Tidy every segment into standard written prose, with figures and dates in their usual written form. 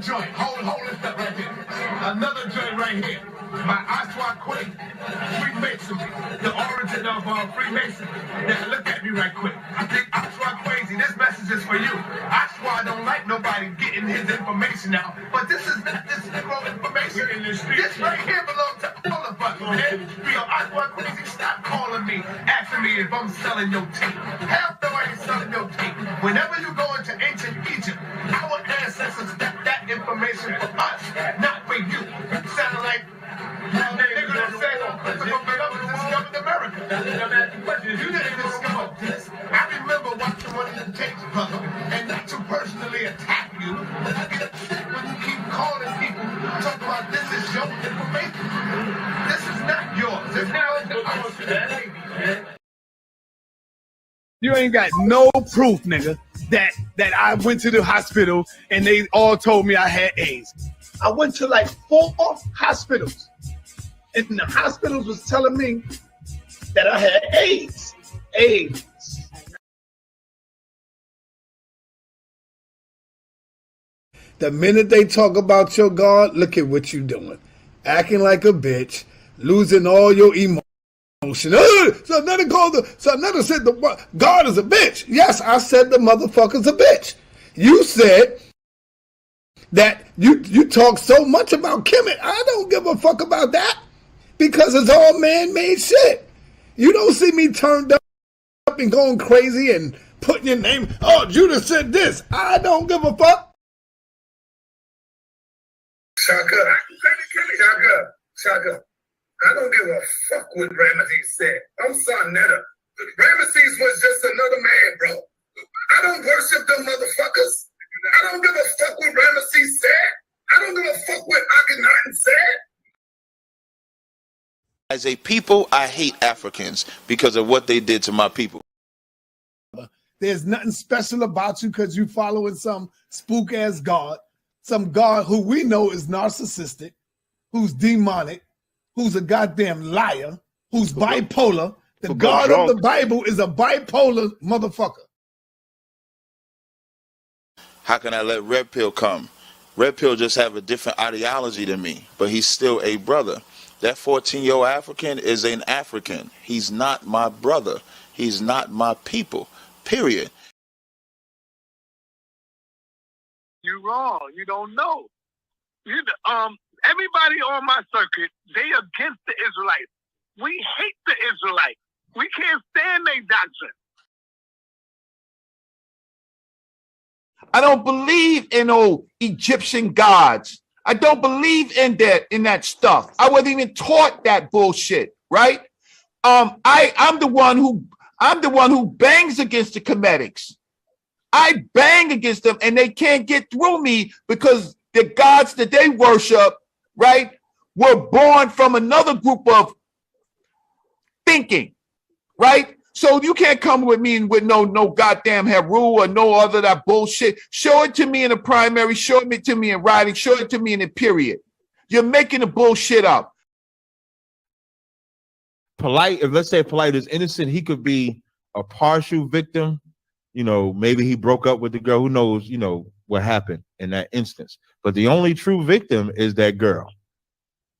joint. Hold it up right here. Another joint right here. My Oswald Quake, Freemasonry, the origin of Freemasonry. Now look at me right quick. I think Oswald crazy. This message is for you. Oswald don't like nobody getting his information out, but this is not this Negro information in the street. This right here belongs to all of us, man. Yo, Oswald crazy, stop calling me, asking me if I'm selling your tape. Hell no, I ain't selling your tape. Whenever you go into ancient Egypt, our ancestors got that information for us, not for you. You sound like nigga that said Christopher Columbus discovered America. You didn't discover this. I remember watching one of your tapes, brother, and not to personally attack you. I get upset when you keep calling people, talking about this is your information. This is not yours. It's now the us. You ain't got no proof, nigga, that I went to the hospital and they all told me I had AIDS. I went to like 4 hospitals, and the hospitals was telling me that I had AIDS. AIDS. The minute they talk about your God, look at what you doing. Acting like a bitch, losing all your emotion. So another said the God is a bitch. Yes, I said the motherfucker's a bitch. You said that you talk so much about Kemet. I don't give a fuck about that because it's all man-made shit. You don't see me turned up and going crazy and putting your name. Oh, Judah said this. I don't give a fuck. Shaka. I don't give a fuck what Ramesses said. I'm Sarnetta. Ramesses was just another man, bro. I don't worship them motherfuckers. I don't give a fuck what Ramesses said. I don't give a fuck what Akhenaten said. As a people, I hate Africans because of what they did to my people. There's nothing special about you because you following some spook-ass God, some God who we know is narcissistic, who's demonic, who's a goddamn liar, who's bipolar. The God of the Bible is a bipolar motherfucker. How can I let Red Pill come? Red Pill just have a different ideology than me, but he's still a brother. That 14-year-old African is an African. He's not my brother. He's not my people, period. You're wrong. You don't know. Everybody on my circuit, they against the Israelites. We hate the Israelites. We can't stand their doctrine. I don't believe in old Egyptian gods. I don't believe in that stuff. I wasn't even taught that bullshit, right? I'm the one who bangs against the Cometics. I bang against them and they can't get through me because the gods that they worship, right, were born from another group of thinking, right? So you can't come with me with no goddamn Heru or no other that bullshit. Show it to me in the primary, show it to me in writing, show it to me in the period. You're making the bullshit up. Polite, if let's say Polite is innocent, he could be a partial victim. You know, maybe he broke up with the girl. Who knows, you know, what happened in that instance. But the only true victim is that girl.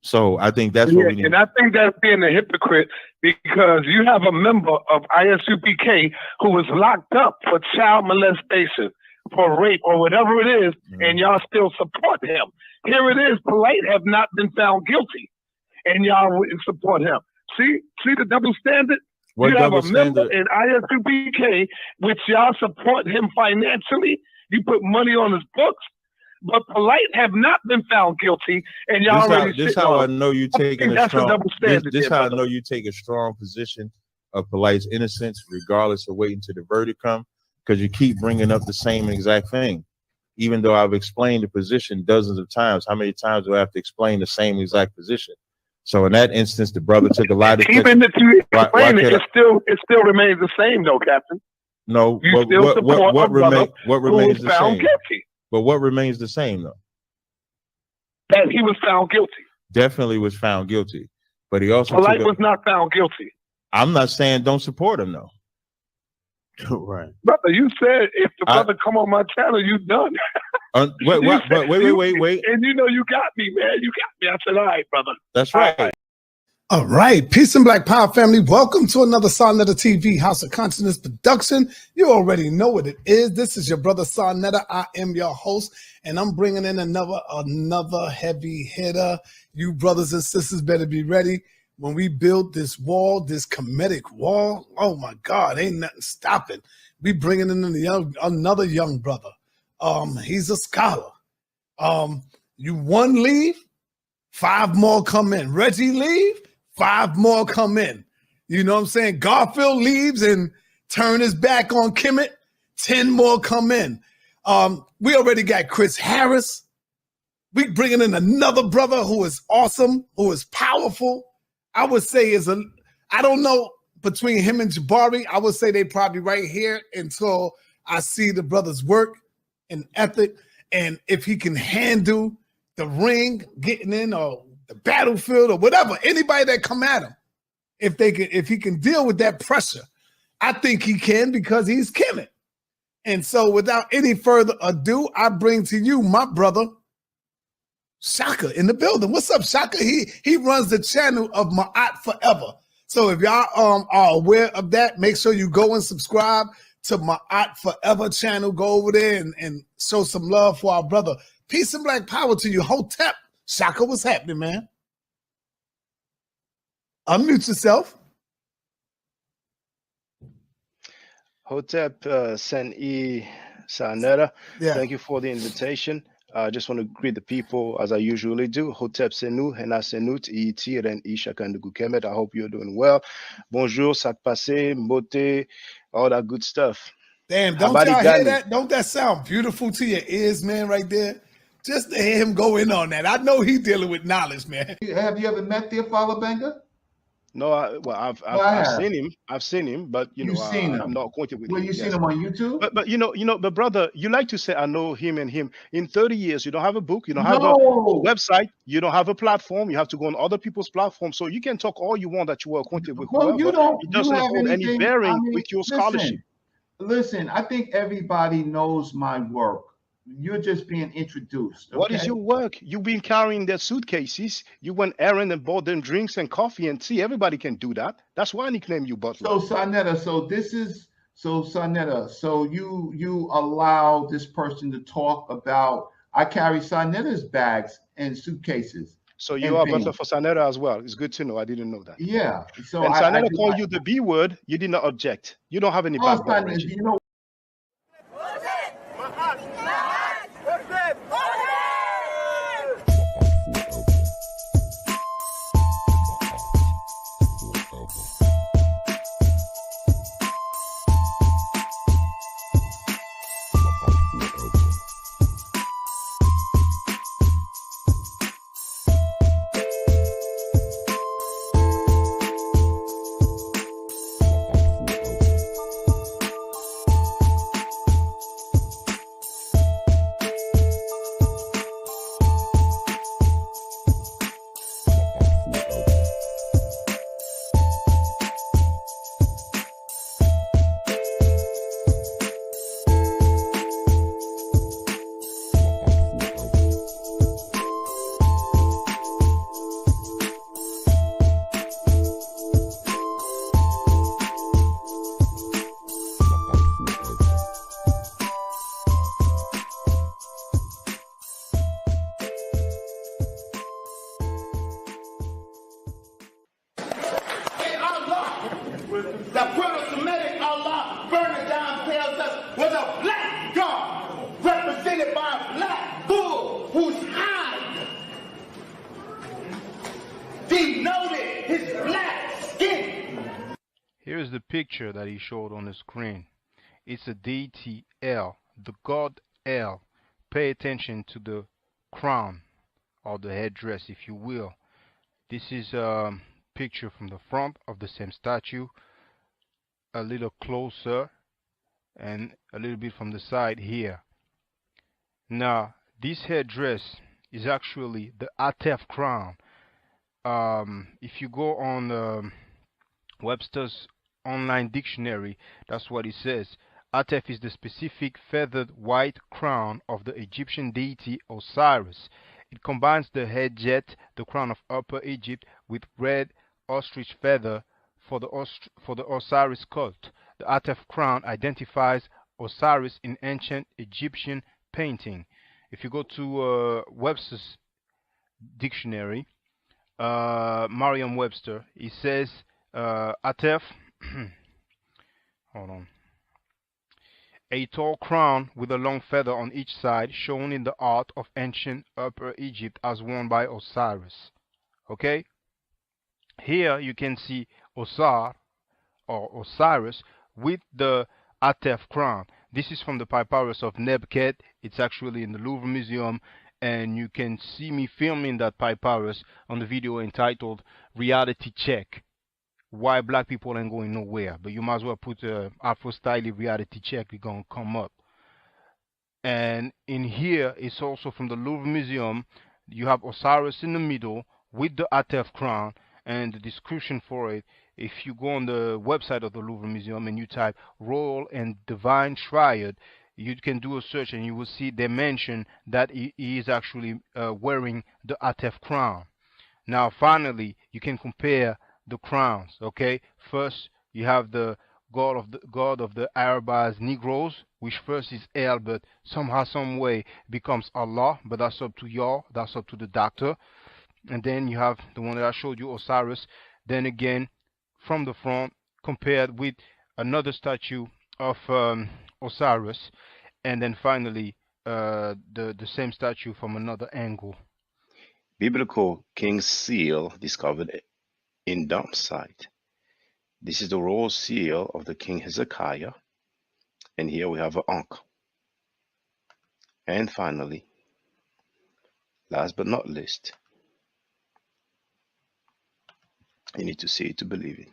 So I think that's what we need. And I think that's being a hypocrite because you have a member of ISUPK who was locked up for child molestation, for rape, or whatever it is, and y'all still support him. Here it is, Polite have not been found guilty, and y'all wouldn't support him. See the double standard? What you have a member standard? in ISUPK, which y'all support him financially. You put money on his books. But Polite have not been found guilty, and y'all already. This how I know you taking a strong. This how I know you take a strong position of Polite's innocence, regardless of waiting till the verdict come, because you keep bringing up the same exact thing, even though I've explained the position dozens of times. How many times do I have to explain the same exact position? So in that instance, the brother took a lot of. Even if you explain it, it still remains the same, though, Captain. No, what remains the same? Guilty. But what remains the same, though? That he was found guilty. Definitely was found guilty. But he also was not found guilty. I'm not saying don't support him, though. Right. Brother, you said if the brother come on my channel, you done. Wait. And you know you got me, man. You got me. I said, all right, brother. That's right. All right. Peace and Black Power family. Welcome to another Sarnetta TV House of Consciousness production. You already know what it is. This is your brother Sarnetta. I am your host, and I'm bringing in another heavy hitter. You brothers and sisters better be ready. When we build this wall, this comedic wall, oh my God, ain't nothing stopping. We bringing in another young brother. He's a scholar. You one leave, 5 more come in. Reggie leave, 5 more come in. You know what I'm saying? Garfield leaves and turn his back on Kemet, 10 more come in. We already got Chris Harris. We bringing in another brother who is awesome, who is powerful. I would say I don't know, between him and Jabari, I would say they probably right here until I see the brother's work and ethic, and if he can handle the ring, getting in, or the battlefield, or whatever, anybody that come at him, if he can deal with that pressure, I think he can, because he's Kemet. And so without any further ado, I bring to you my brother, Shaka, in the building. What's up, Shaka? He runs the channel of Ma'at Forever. So if y'all are aware of that, make sure you go and subscribe to Ma'at Forever channel. Go over there and show some love for our brother. Peace and Black Power to you. Hotep. Shaka, what's happening, man? Unmute yourself. Hotep Sen-E Sarnetta, Yeah. thank you for the invitation. I just want to greet the people as I usually do. Hotep Senu, Hena Senut, Iti, Ren Ishaka and Kemet. I hope you're doing well. Bonjour, Sak Passe, Mbote, all that good stuff. Damn, don't y'all hear that? Don't that sound beautiful to your ears, man, right there? Just to hear him go in on that. I know he's dealing with knowledge, man. Have you ever met Theophile Benga? No, I've seen him, but I'm not acquainted with him. Well, you seen him on YouTube? But brother, you like to say I know him and him. In 30 years, you don't have a book, you don't have a website, you don't have a platform. You have to go on other people's platforms. So you can talk all you want that you were acquainted with. Well, whoever. It doesn't hold any bearing with your scholarship. Listen, I think everybody knows my work. You're just being introduced. Okay? What is your work? You've been carrying their suitcases. You went errand and bought them drinks and coffee and tea. Everybody can do that. That's why I nicknamed you Butler. So Sarnetta, so you allow this person to talk about, I carry Sarnetta's bags and suitcases. So you are Butler for Sarnetta as well. It's good to know. I didn't know that. Yeah. So and Sarnetta called you the B word. You did not object. You don't have any backbone. You know. The Proto-Semitic Allah burning down tells us was a black God represented by a black bull whose hide denoted his black skin. Here's the picture that he showed on the screen. It's a deity El, the god El. Pay attention to the crown or the headdress, if you will. This is a picture from the front of the same statue, a little closer and a little bit from the side here. Now this headdress is actually the Atef crown. If you go on Webster's online dictionary, that's what it says. Atef is the specific feathered white crown of the Egyptian deity Osiris. It combines the head jet, the crown of Upper Egypt, with red ostrich feather for the Osiris cult. The Atef crown identifies Osiris in ancient Egyptian painting. If you go to Webster's dictionary, Merriam-Webster, it says Atef. Hold on. A tall crown with a long feather on each side, shown in the art of ancient Upper Egypt as worn by Osiris. Okay? Here you can see Osar or Osiris with the Atef crown. This is from the papyrus of Nebket. It's actually in the Louvre Museum, and you can see me filming that papyrus on the video entitled Reality Check. Why black people ain't going nowhere. But you might as well put Afro Style Reality Check. It's going to come up. And in here, it's also from the Louvre Museum. You have Osiris in the middle with the Atef crown, and the description for it. If you go on the website of the Louvre Museum and you type Royal and Divine Triad, you can do a search and you will see they mention that he is actually wearing the Atef crown. Now, finally, you can compare the crowns. Okay, first you have the god of the Arabs Negroes, which first is El, but somehow, some way becomes Allah. But that's up to y'all. That's up to the doctor. And then you have the one that I showed you, Osiris. Then again, from the front, compared with another statue of Osiris, and then finally the same statue from another angle. Biblical king's seal discovered in dump site. This is the royal seal of the king Hezekiah, and here we have an ankh. And finally, last but not least, you need to see it to believe it.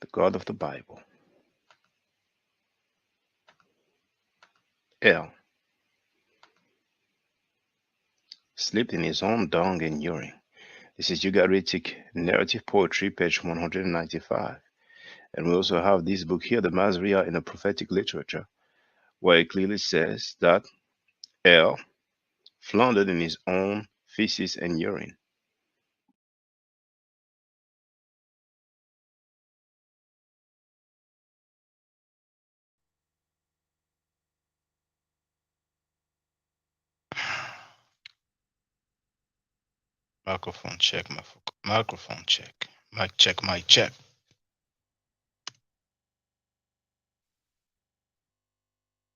The God of the Bible, El, slept in his own dung and urine. This is Ugaritic Narrative Poetry, page 195. And we also have this book here, the Masriya in the Prophetic Literature, where it clearly says that El floundered in his own feces and urine. Microphone check, microphone check. Mic check, mic check.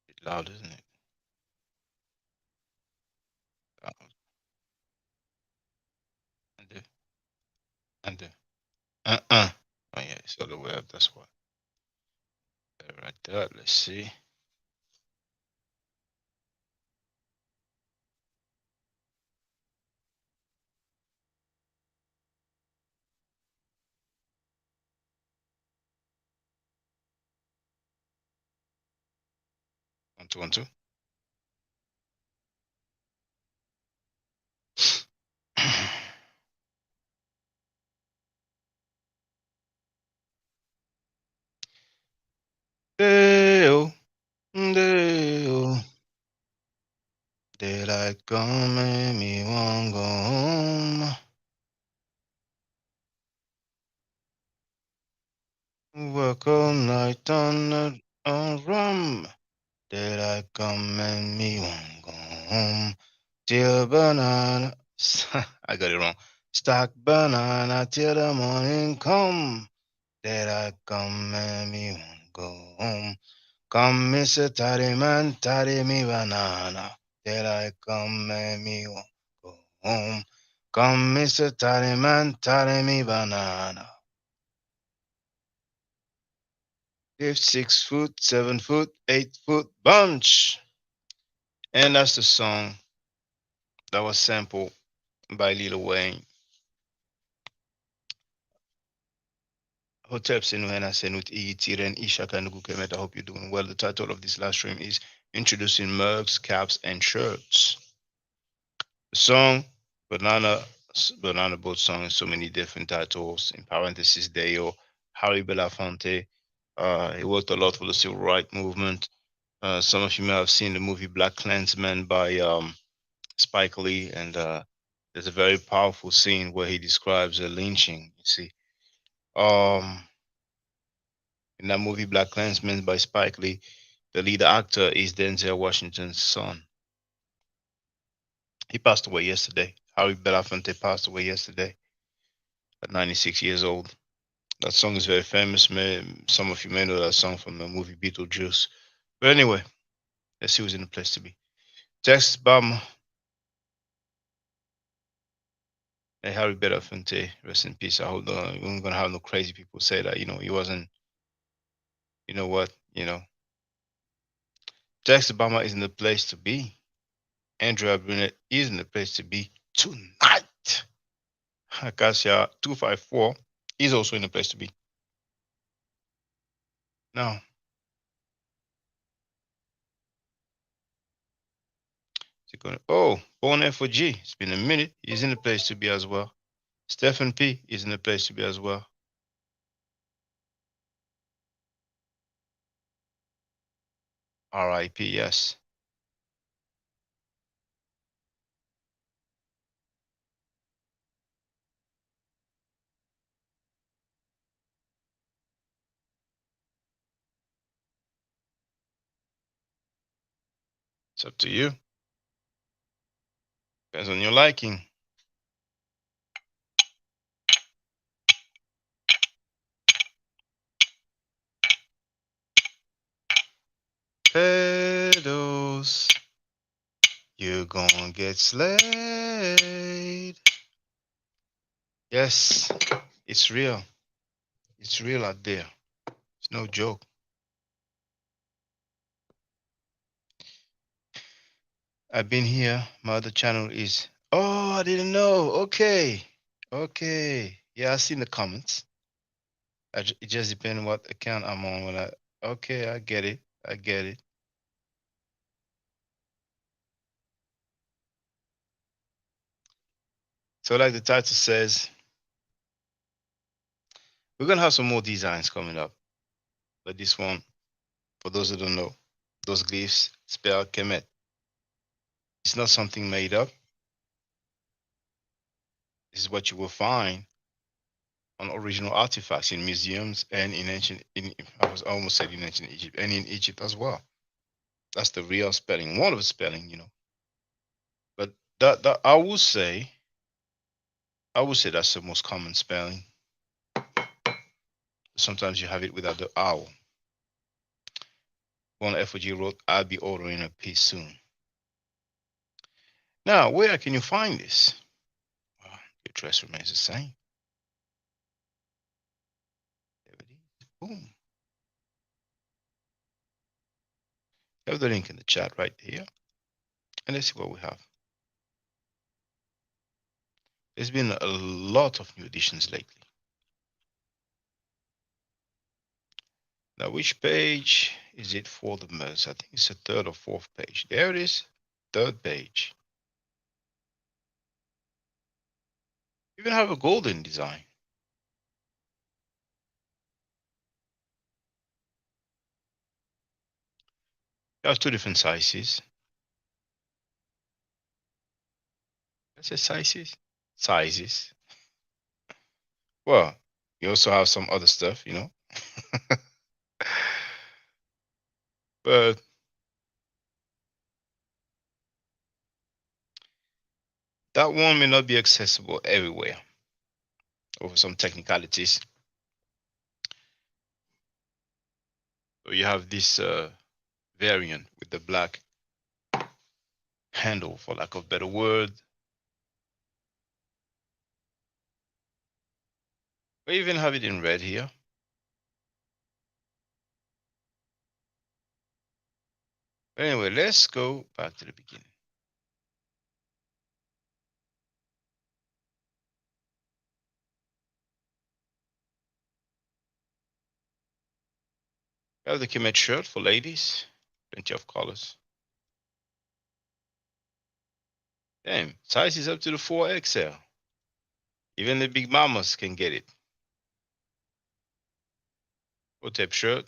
It's loud, isn't it? Oh yeah, it's on the web, that's why. Right there, let's see. One, two. Dale, Dale, daylight come and me won't go home. Work all night on rum. Daylight come and me won't go home. Till banana, I got it wrong. Stock banana till the morning come. Daylight come and me won't go home. Come, Mr. Toddy Man, toddy me banana. Daylight come and me won't go home. Come, Mr. Toddy Man, toddy me banana. If 6 foot, 7 foot, 8 foot bunch. And that's the song that was sampled by Lil Wayne. Hotep Senuhena Senut Tiren Ishaka Nukukemet. I hope you're doing well. The title of this live stream is Introducing Mugs, Caps, and Shirts. The song Banana Banana Boat song, so many different titles. In parentheses, Deo, Harry Belafonte. He worked a lot for the civil rights movement. Some of you may have seen the movie Black Klansman by Spike Lee, and there's a very powerful scene where he describes a lynching. You see, in that movie Black Klansman by Spike Lee, the lead actor is Denzel Washington's son. He passed away yesterday. Harry Belafonte passed away yesterday at 96 years old. That song is very famous. Some of you may know that song from the movie Beetlejuice. But anyway, let's see who's in the place to be. Text Bam. Hey, Harry Belafonte, rest in peace. I hope we're not gonna have no crazy people say that. He wasn't. You know what? Text Obama is in the place to be. Andrea Brunet is in the place to be tonight. Acacia 254 is also in the place to be. Now, Born F4G, it's been a minute. He's in the place to be as well. Stephen P is in the place to be as well. RIP, yes. It's up to you. Depends on your liking. Pedos, you're gonna get slayed. Yes, it's real. It's real out there. It's no joke. I've been here. My other channel is. Oh, I didn't know. Okay. Yeah, I seen the comments. It just depends on what account I'm on. Okay, I get it. So, like the title says, we're gonna have some more designs coming up. But this one, for those who don't know, those glyphs spell Kemet. It's not something made up. This is what you will find on original artifacts in museums and in I almost said in ancient Egypt, and in Egypt as well. That's the real spelling, one of the spelling, But that I would say that's the most common spelling. Sometimes you have it without the owl. One FOG wrote, "I'll be ordering a piece soon." Now, where can you find this? Well, the address remains the same. There it is. Boom. I have the link in the chat right here. And let's see what we have. There's been a lot of new editions lately. Now, which page is it for the most? I think it's the third or fourth page. There it is, third page. Even have a golden design. You have two different sizes. Let's say sizes. Sizes. Well, you also have some other stuff, But that one may not be accessible everywhere over some technicalities. So you have this variant with the black handle, for lack of a better word. We even have it in red here. Anyway, let's go back to the beginning. We have the Kemet shirt for ladies, plenty of colors. Damn, size is up to the 4XL. Even the big mamas can get it. Hotep shirt.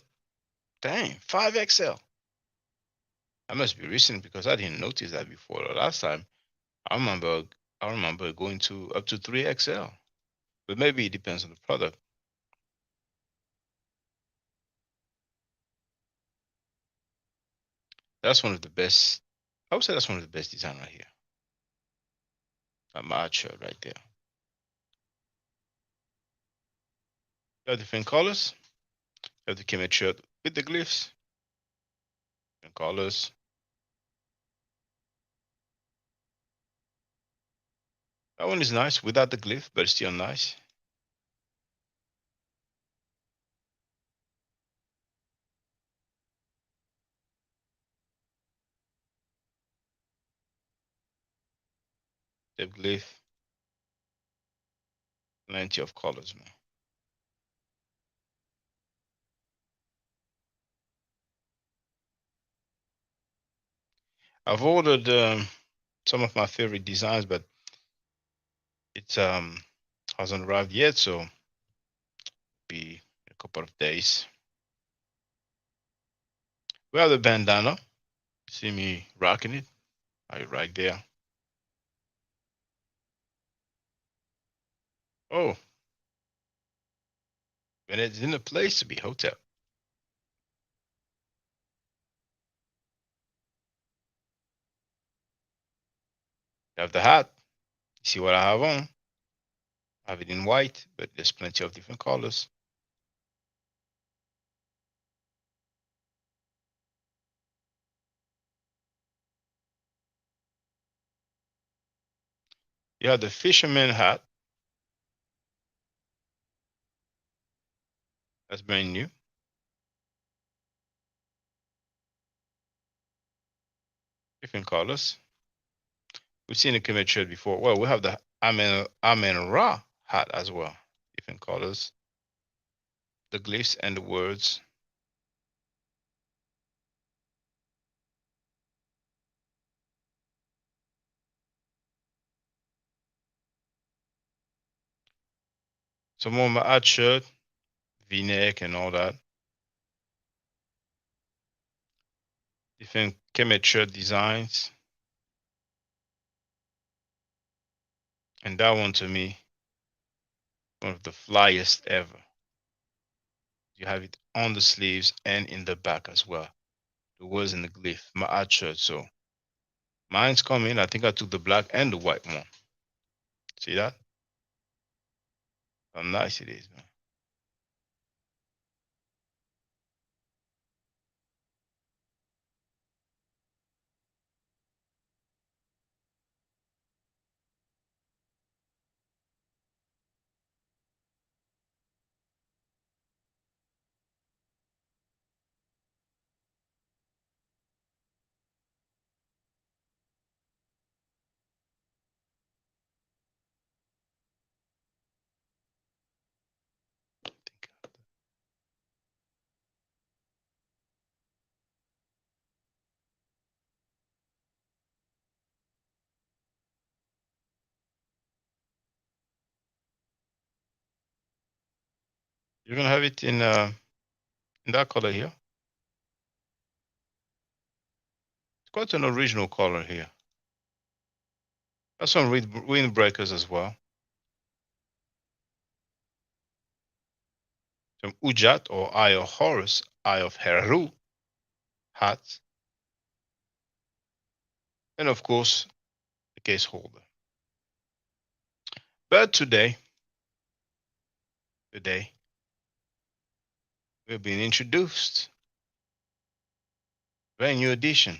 Dang, 5XL. That must be recent because I didn't notice that before. The last time I remember going to up to 3XL. But maybe it depends on the product. That's one of the best. I would say that's one of the best design right here. A mad shirt right there. You have different colors. You have the Kemet shirt with the glyphs. Different colors. That one is nice without the glyph, but it's still nice. The glyph. Plenty of colors, man. I've ordered some of my favorite designs, but it's hasn't arrived yet, so be a couple of days. We have the bandana. See me rocking it. Right there. Oh, and it's in a place to be hotel. You have the hat. You see what I have on? I have it in white, but there's plenty of different colors. You have the fisherman hat. That's brand new. Different colors. We've seen the Kemet shirt before. Well, we have the Amen Ra hat as well. Different colors. The glyphs and the words. Some more Ma'at shirt, V-neck and all that. Different Kemet shirt designs. And that one to me, one of the flyest ever. You have it on the sleeves and in the back as well. The words in the glyph, Ma'at shirt. So mine's coming. I think I took the black and the white one. See that? How nice it is, man. You're gonna have it in that color here. It's quite an original color here. That's some windbreakers as well. Some Ujat or Eye of Horus, Eye of Heru hats. And of course, the case holder. But today, we've been introduced. Brand new edition.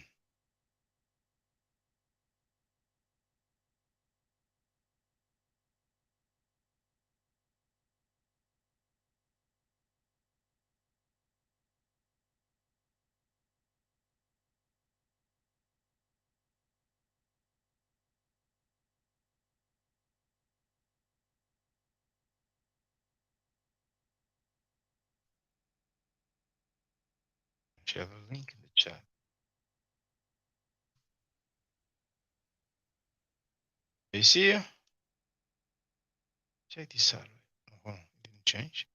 Share the link in the chat. You see here? Check this out. Hold on, it didn't change.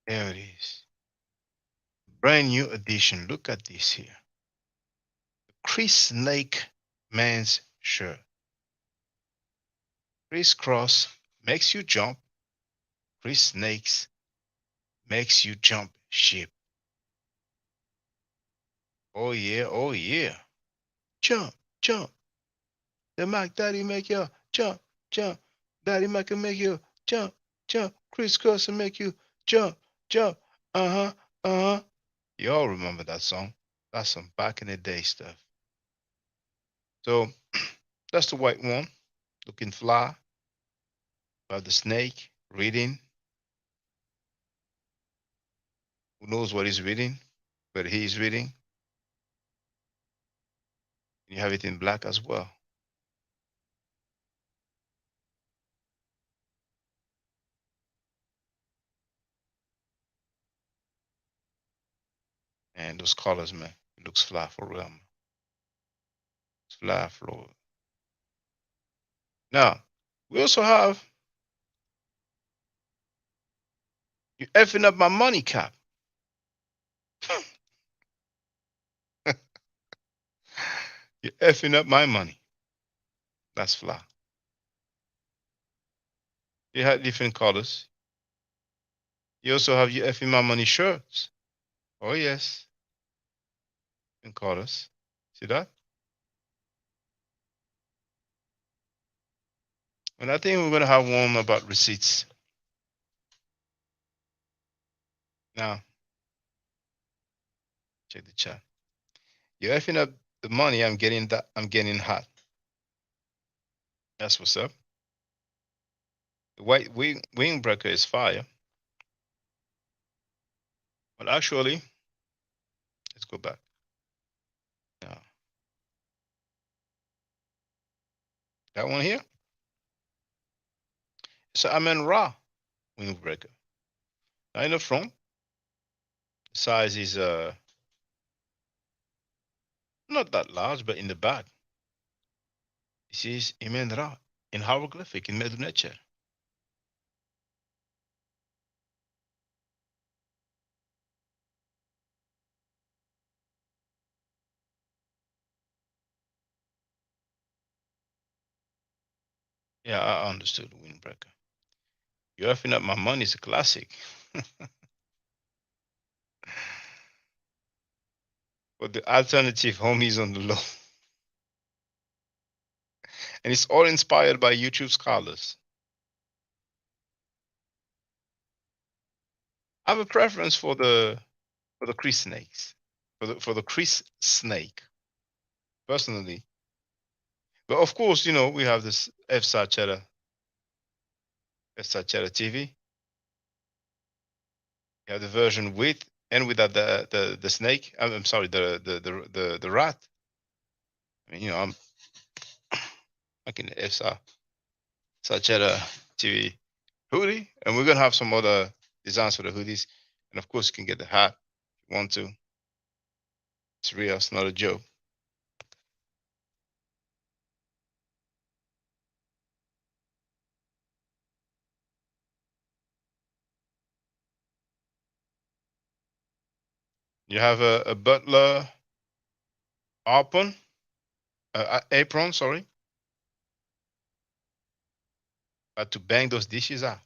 There it is. Brand new edition. Look at this here. Chris Snake man's shirt. Crisscross makes you jump. Chris Snakes makes you jump ship. Oh yeah, oh yeah. Jump, jump. The Mac Daddy make you jump, jump. Daddy Mac can make you jump, jump. Crisscross will make you jump, jump. Uh-huh, uh-huh. You all remember that song. That's some back in the day stuff. So that's the white one. Looking fly. About the snake reading. Who knows what he's reading? But he's reading. You have it in black as well. And those colors, man, it looks fly for real. Man. It's fly for Now, we also have you effing up my money cap. You're effing up my money. That's fly. You have different colors. You also have your effing my money shirts. Oh yes. Different colors. See that? And I think we're gonna have one about receipts. Now, check the chat. You're effing up the money. I'm getting hot. That's what's up. The white windbreaker is fire. But actually, let's go back. Now, that one here. So I'm in raw windbreaker. Now in the front, the size is not that large, but in the back, this is Imen Ra in hieroglyphic in Medu Neter. Yeah, I understood the windbreaker. You're effing up my money is a classic. But the alternative homies on the low. And it's all inspired by YouTube scholars. I have a preference for the Chris snakes. For the Chris snake. Personally. But of course, you know, we have this FSA Cheddar TV. You have the version with and without the snake. I'm sorry, the rat. I mean, you know, I'm making the FSA Cheddar TV hoodie, and we're gonna have some other designs for the hoodies. And of course, you can get the hat if you want to. It's real. It's not a joke. You have a butler apron, sorry, to bang those dishes out.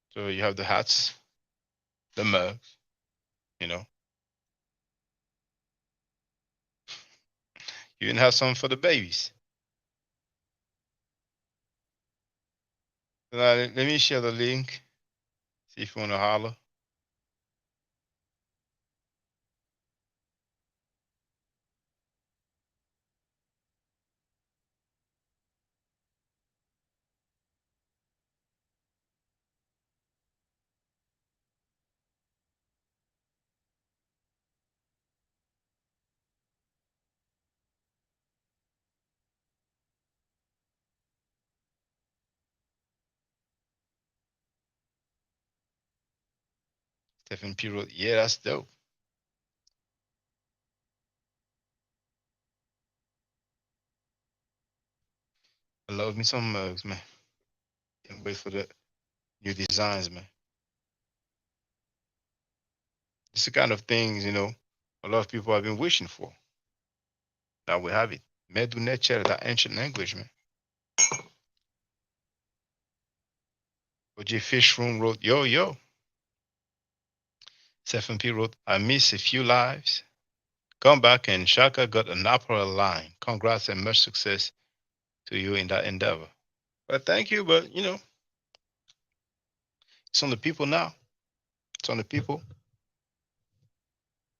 So you have the hats, the mugs, you know. You even have some for the babies. Let me share the link. See if you want to holler. Stephen P wrote, yeah, that's dope. I love me some mugs, man. Can't wait for the new designs, man. It's the kind of things, a lot of people have been wishing for. Now we have it. Medu Necher, that ancient language, man. OJ Fishroom wrote, yo, yo. Stephen P wrote, I miss a few lives. Come back and Shaka got an upper line. Congrats and much success to you in that endeavor. Well, thank you, but it's on the people now. It's on the people.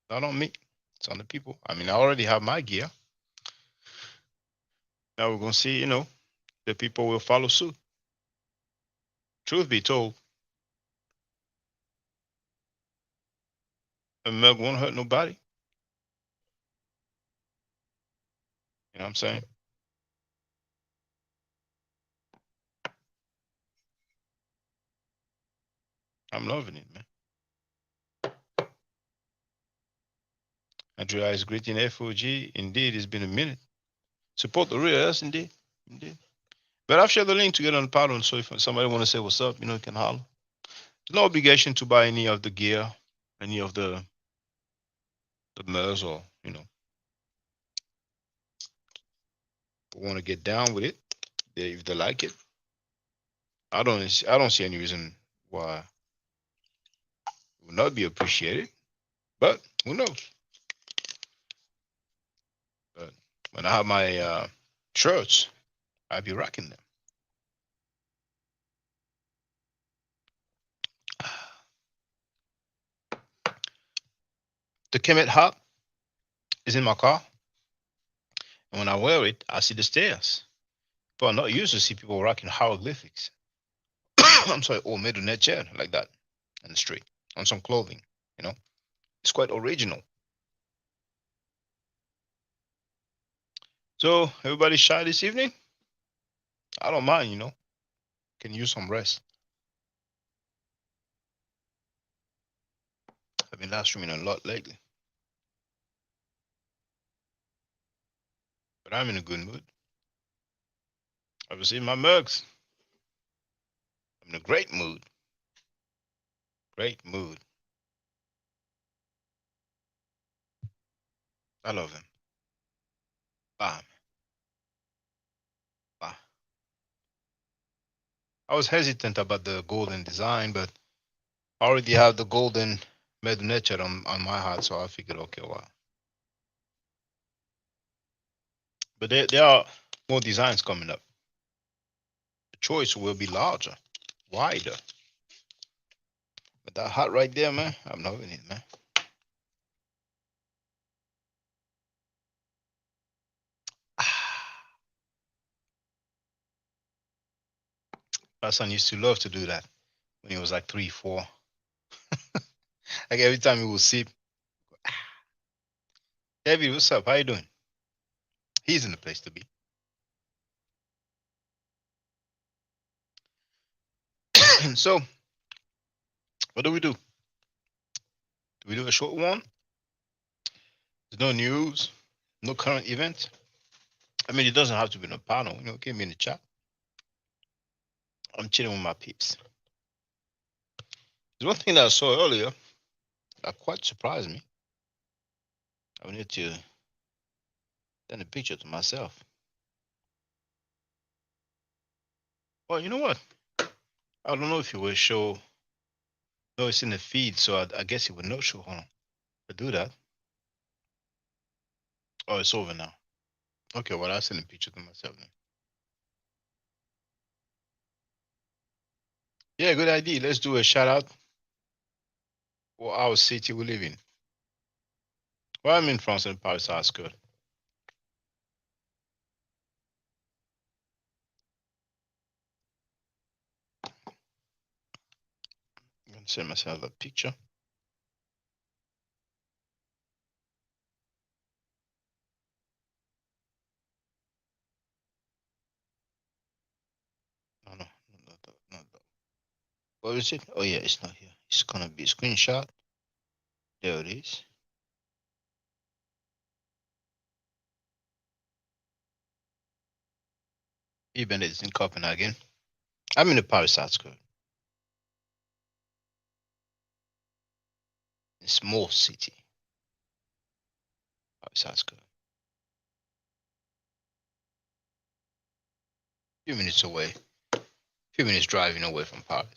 Not on me. It's on the people. I mean, I already have my gear. Now we're gonna see, the people will follow suit. Truth be told, a mug won't hurt nobody. You know what I'm saying? I'm loving it, man. Andrea is greeting FOG. Indeed, it's been a minute. Support the real, yes, indeed. Indeed. But I've shared the link to get on the pattern, so if somebody want to say what's up, you can holler. There's no obligation to buy any of the gear, any of the MERS, or want to get down with it. If they like it, I don't see any reason why it would not be appreciated. But who knows? But when I have my shirts, I'll be rocking them. The Kemet hat is in my car. And when I wear it, I see the stairs. But I'm not used to see people rocking hieroglyphics. I'm sorry, or middle net chair like that in the street on some clothing. It's quite original. So everybody shy this evening? I don't mind, Can use some rest. I've been live streaming a lot lately. But I'm in a good mood. I've received my mugs. I'm in a great mood. Great mood. I love them. Bam. Bam. I was hesitant about the golden design, but I already have the golden Medunecher on my heart, so I figured, okay, wow. But there are more designs coming up. The choice will be larger, wider. But that hat right there, man, I'm loving it, man. My son used to love to do that when he was like 3, 4. Like every time he would sip, David, what's up? How you doing? He's in the place to be. So, what do? Do we do a short one? There's no news, no current event. I mean, it doesn't have to be in a panel. It can be in the chat. I'm chilling with my peeps. There's one thing that I saw earlier that quite surprised me. I need to send a picture to myself. Well, you know what? I don't know if it will show. No, it's in the feed, so I guess it would not show. Hold on. I do that. Oh, it's over now. Okay, well, I'll send a picture to myself then. Yeah, good idea. Let's do a shout out for our city we live in. Well, I'm in France and Paris, so that's good. I'm gonna send myself a picture. No. What is it? Oh yeah, it's not here. It's gonna be a screenshot. There it is. Even it's in Copenhagen. I'm in the Paris outskirts. A small city. Paris outskirts. A few minutes away. A few minutes driving away from Paris.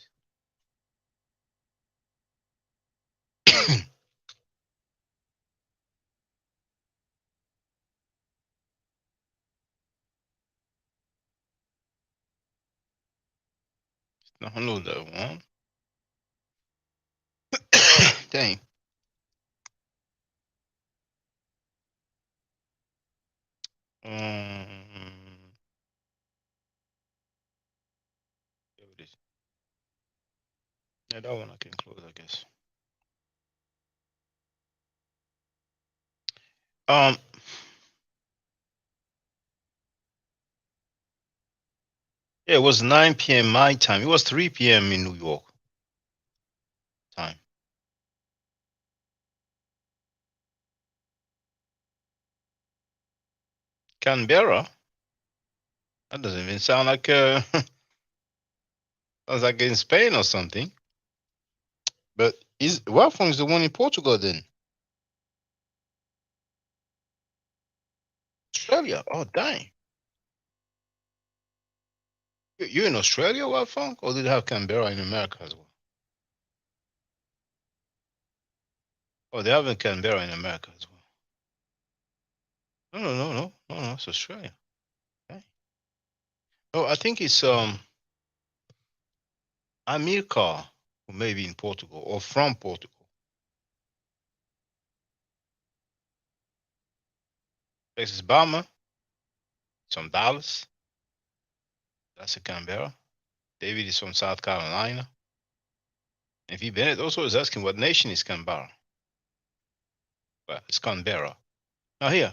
Download that one. Dang. There it is. Yeah, that one I can close, I guess. Yeah, it was 9 p.m. my time. It was 3 p.m. in New York time. Canberra? That doesn't even sound like sounds like in Spain or something. But is Wafong is the one in Portugal then? Australia? Oh, dang. You're in Australia, Wafong? Or did they have Canberra in America as well? Oh, they have in Canberra in America as well. No, it's Australia. Okay. Oh, I think it's Amilcar, who may be in Portugal or from Portugal. Texas Bama, it's from Dallas. That's a Canberra. David is from South Carolina. And V. Bennett also is asking what nation is Canberra. Well, it's Canberra. Now here,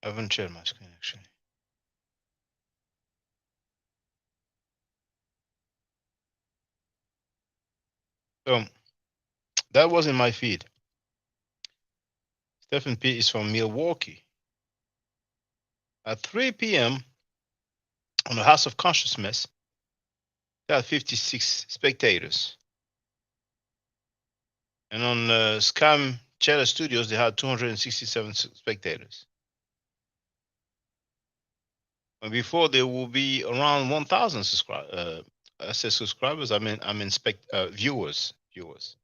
I haven't shared my screen actually. So that was in my feed. Stephen P is from Milwaukee. At 3 p.m. on the House of Consciousness, there are 56 spectators. And on Scam Cheddar Studios, they had 267 spectators. And before there will be around 1,000 subscribers. I say subscribers. I mean viewers. Viewers.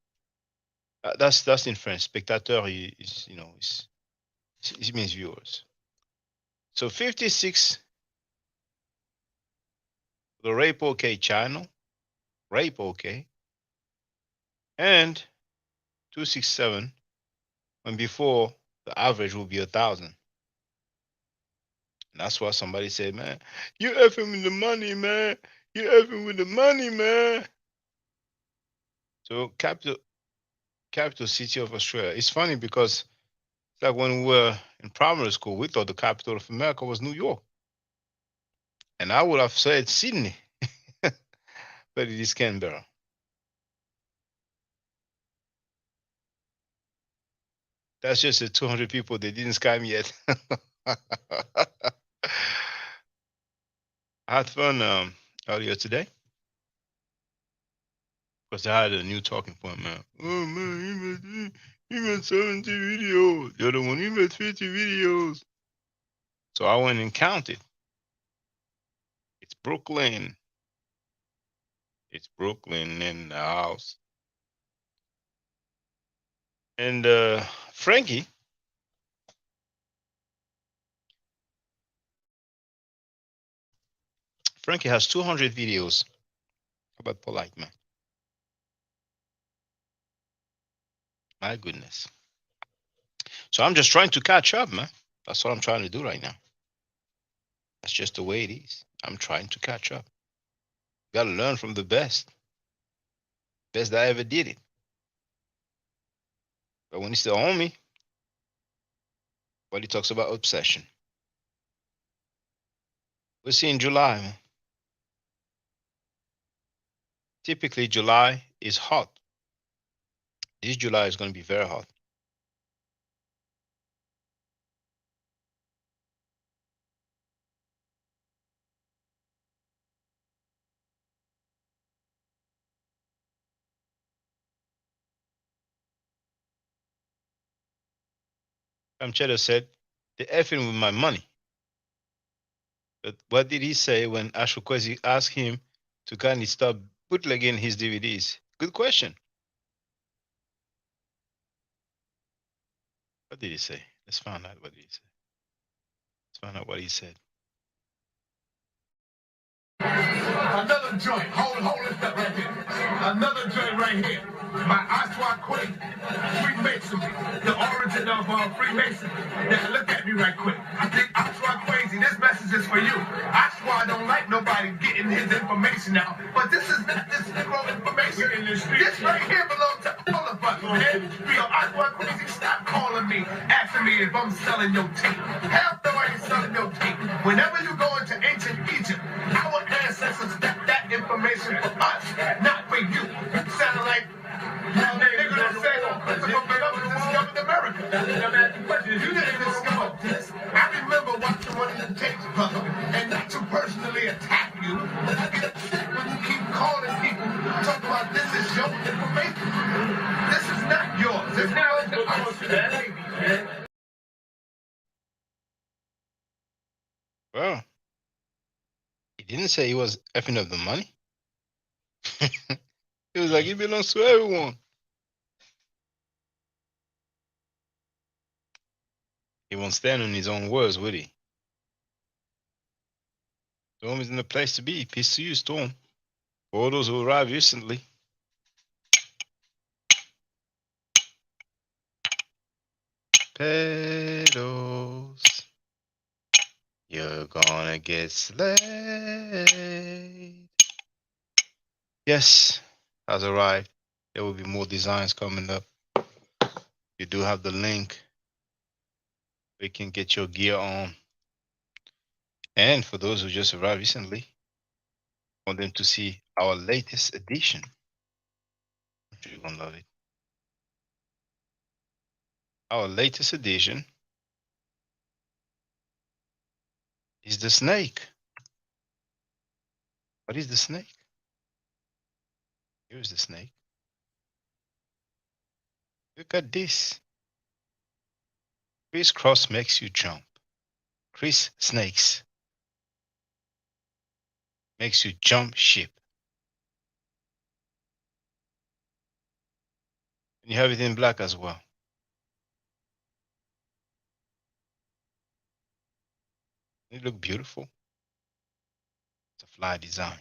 That's in French. Spectateur is it means viewers. So 56 the Rape OK channel, Rape OK, and 267 when before the average will be 1,000. And that's why somebody said, man, you effing with the money, man. You effing with the money, man. So capital city of Australia. It's funny because it's like when we were in primary school, we thought the capital of America was New York. And I would have said Sydney, but it is Canberra. That's just the 200 people they didn't scam yet. I had fun earlier today because I had a new talking point, man. Oh man, he made 70 videos. The other one, he made 50 videos. So I went and counted. It's Brooklyn. It's Brooklyn in the house. And Frankie has 200 videos. How about polite, man? My goodness. So I'm just trying to catch up, man. That's what I'm trying to do right now. That's just the way it is. I'm trying to catch up. Gotta learn from the best. Best that ever did it. But when it's the homie, but he talks about obsession. We'll see in July, man. Typically, July is hot. This July is going to be very hot. Cheddar said, they're effing with my money. But what did he say when Ashur Kwesi asked him to kindly stop bootlegging his DVDs? Good question. What did he say? Let's find out what he said. Let's find out what he said. Another joint. Hold this up right here. Another joint right here. By Oswald Quake, Freemasonry. The origin of Freemasonry. Now look at me right quick. I think Oswald crazy. This message is for you. Oswald don't like nobody getting his information out. But this is not this Negro information in the street. This right here belongs to all of us, man. Yo, Oswald crazy, stop calling me, asking me if I'm selling your tape. Hell no, I ain't selling your tape. Whenever you go into ancient Egypt, our ancestors got that information for us, not for you. You sound like the nigga that said Christopher Columbus discovered America. You didn't discover this. I remember watching one of the tapes, brother, and not to personally attack you, but I get upset when you keep calling people, talking about this is your information. This is not yours. It's not yours. Well, he didn't say he was effing up the money. He was like, it belongs to everyone. He won't stand on his own words, would he? Storm is in the place to be. Peace to you, Storm. For all those who arrived recently. Pedals, you're gonna get slayed. Yes, has arrived. There will be more designs coming up. You do have the link. We can get your gear on. And for those who just arrived recently, I want them to see our latest edition. I'm sure you're gonna love it. Our latest edition is the snake. What is the snake? Here's the snake. Look at this. Crisscross makes you jump. Chris Snakes makes you jump ship. And you have it in black as well. It look beautiful. It's a fly design.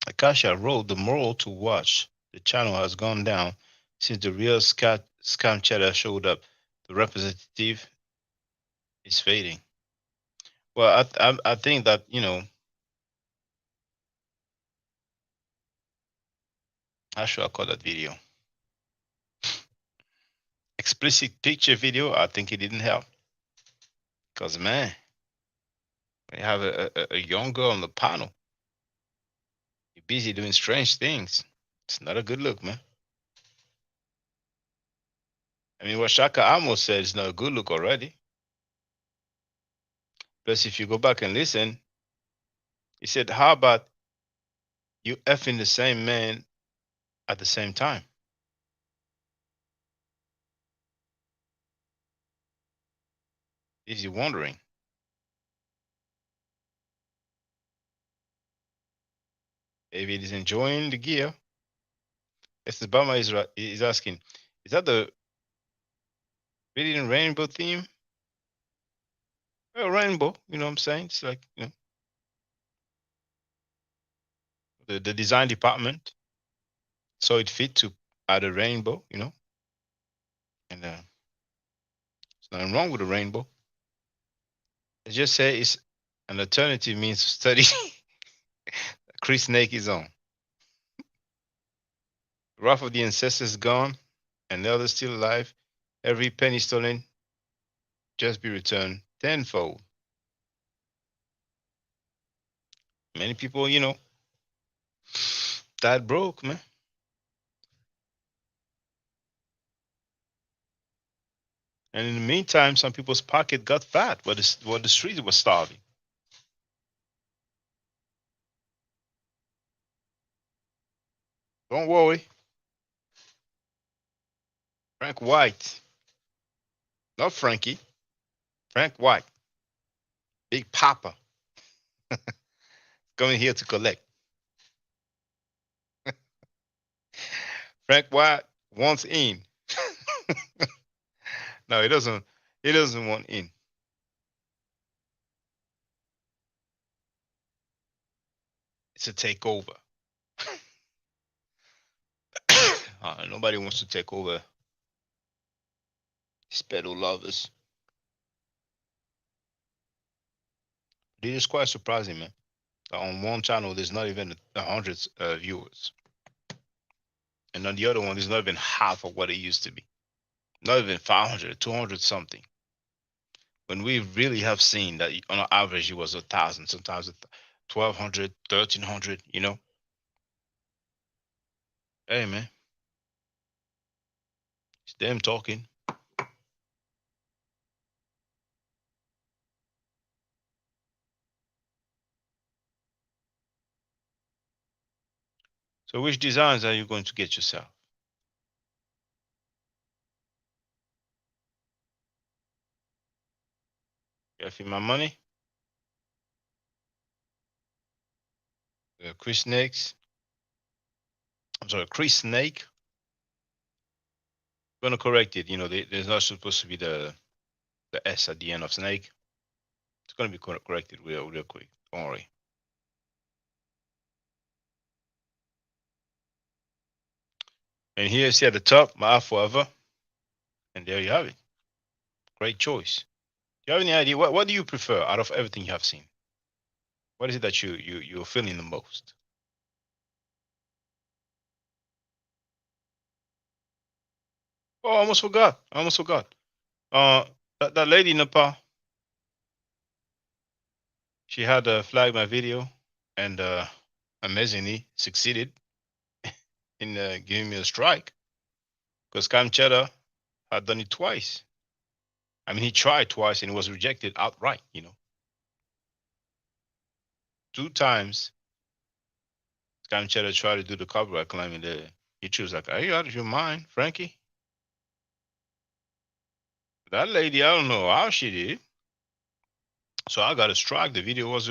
Akasha wrote the moral to watch. The channel has gone down since the real scam chatter showed up. The representative is fading. Well, I think that, you know, how should I call that video? Explicit picture video, I think it didn't help. Because, man, when you have a young girl on the panel, you're busy doing strange things. It's not a good look, man. I mean, what Shaka Amos said is not a good look already. Plus, if you go back and listen, he said, how about you effing the same man at the same time? Is you wondering? David is enjoying the gear. Esther Bama is asking, is that the Radiant Rainbow theme? Well, rainbow, you know what I'm saying? It's like, you know, the design department saw it fit to add a rainbow, you know, and there's nothing wrong with a rainbow. Let's just say it's an alternative means to study Chris Snake is on. Wrath of the ancestors gone, and the others still alive. Every penny stolen just be returned tenfold. Many people, died broke, man. And in the meantime, some people's pocket got fat while the streets were starving. Don't worry. Frank White, not Frankie, Frank White, Big Papa, coming here to collect. Frank White wants in. No, he doesn't. He doesn't want in. It's a takeover. Nobody wants to take over. Spedo lovers. It is quite surprising, man. On one channel, there's not even 100 viewers, and on the other one, there's not even half of what it used to be. Not even 500, 200 something. When we really have seen that on average it was 1,000, sometimes 1,200, 1,300. Hey, man, it's them talking. So which designs are you going to get yourself? You feel my money? Chris Snakes. I'm sorry, Chris Snake. I'm gonna correct it. There's not supposed to be the S at the end of snake. It's gonna be corrected real quick. Don't worry. And here you see at the top, my forever. And there you have it. Great choice. Do you have any idea what do you prefer out of everything you have seen? What is it that you're feeling the most? Oh, I almost forgot. That lady in Nepal, she had flagged my video and amazingly succeeded in giving me a strike because Cam Cheddar had done it twice. I mean, he tried twice and it was rejected outright. 2 times, Cam Cheddar tried to do the copyright claim and YouTube was like, "Are you out of your mind, Frankie?" That lady, I don't know how she did. So I got a strike. The video was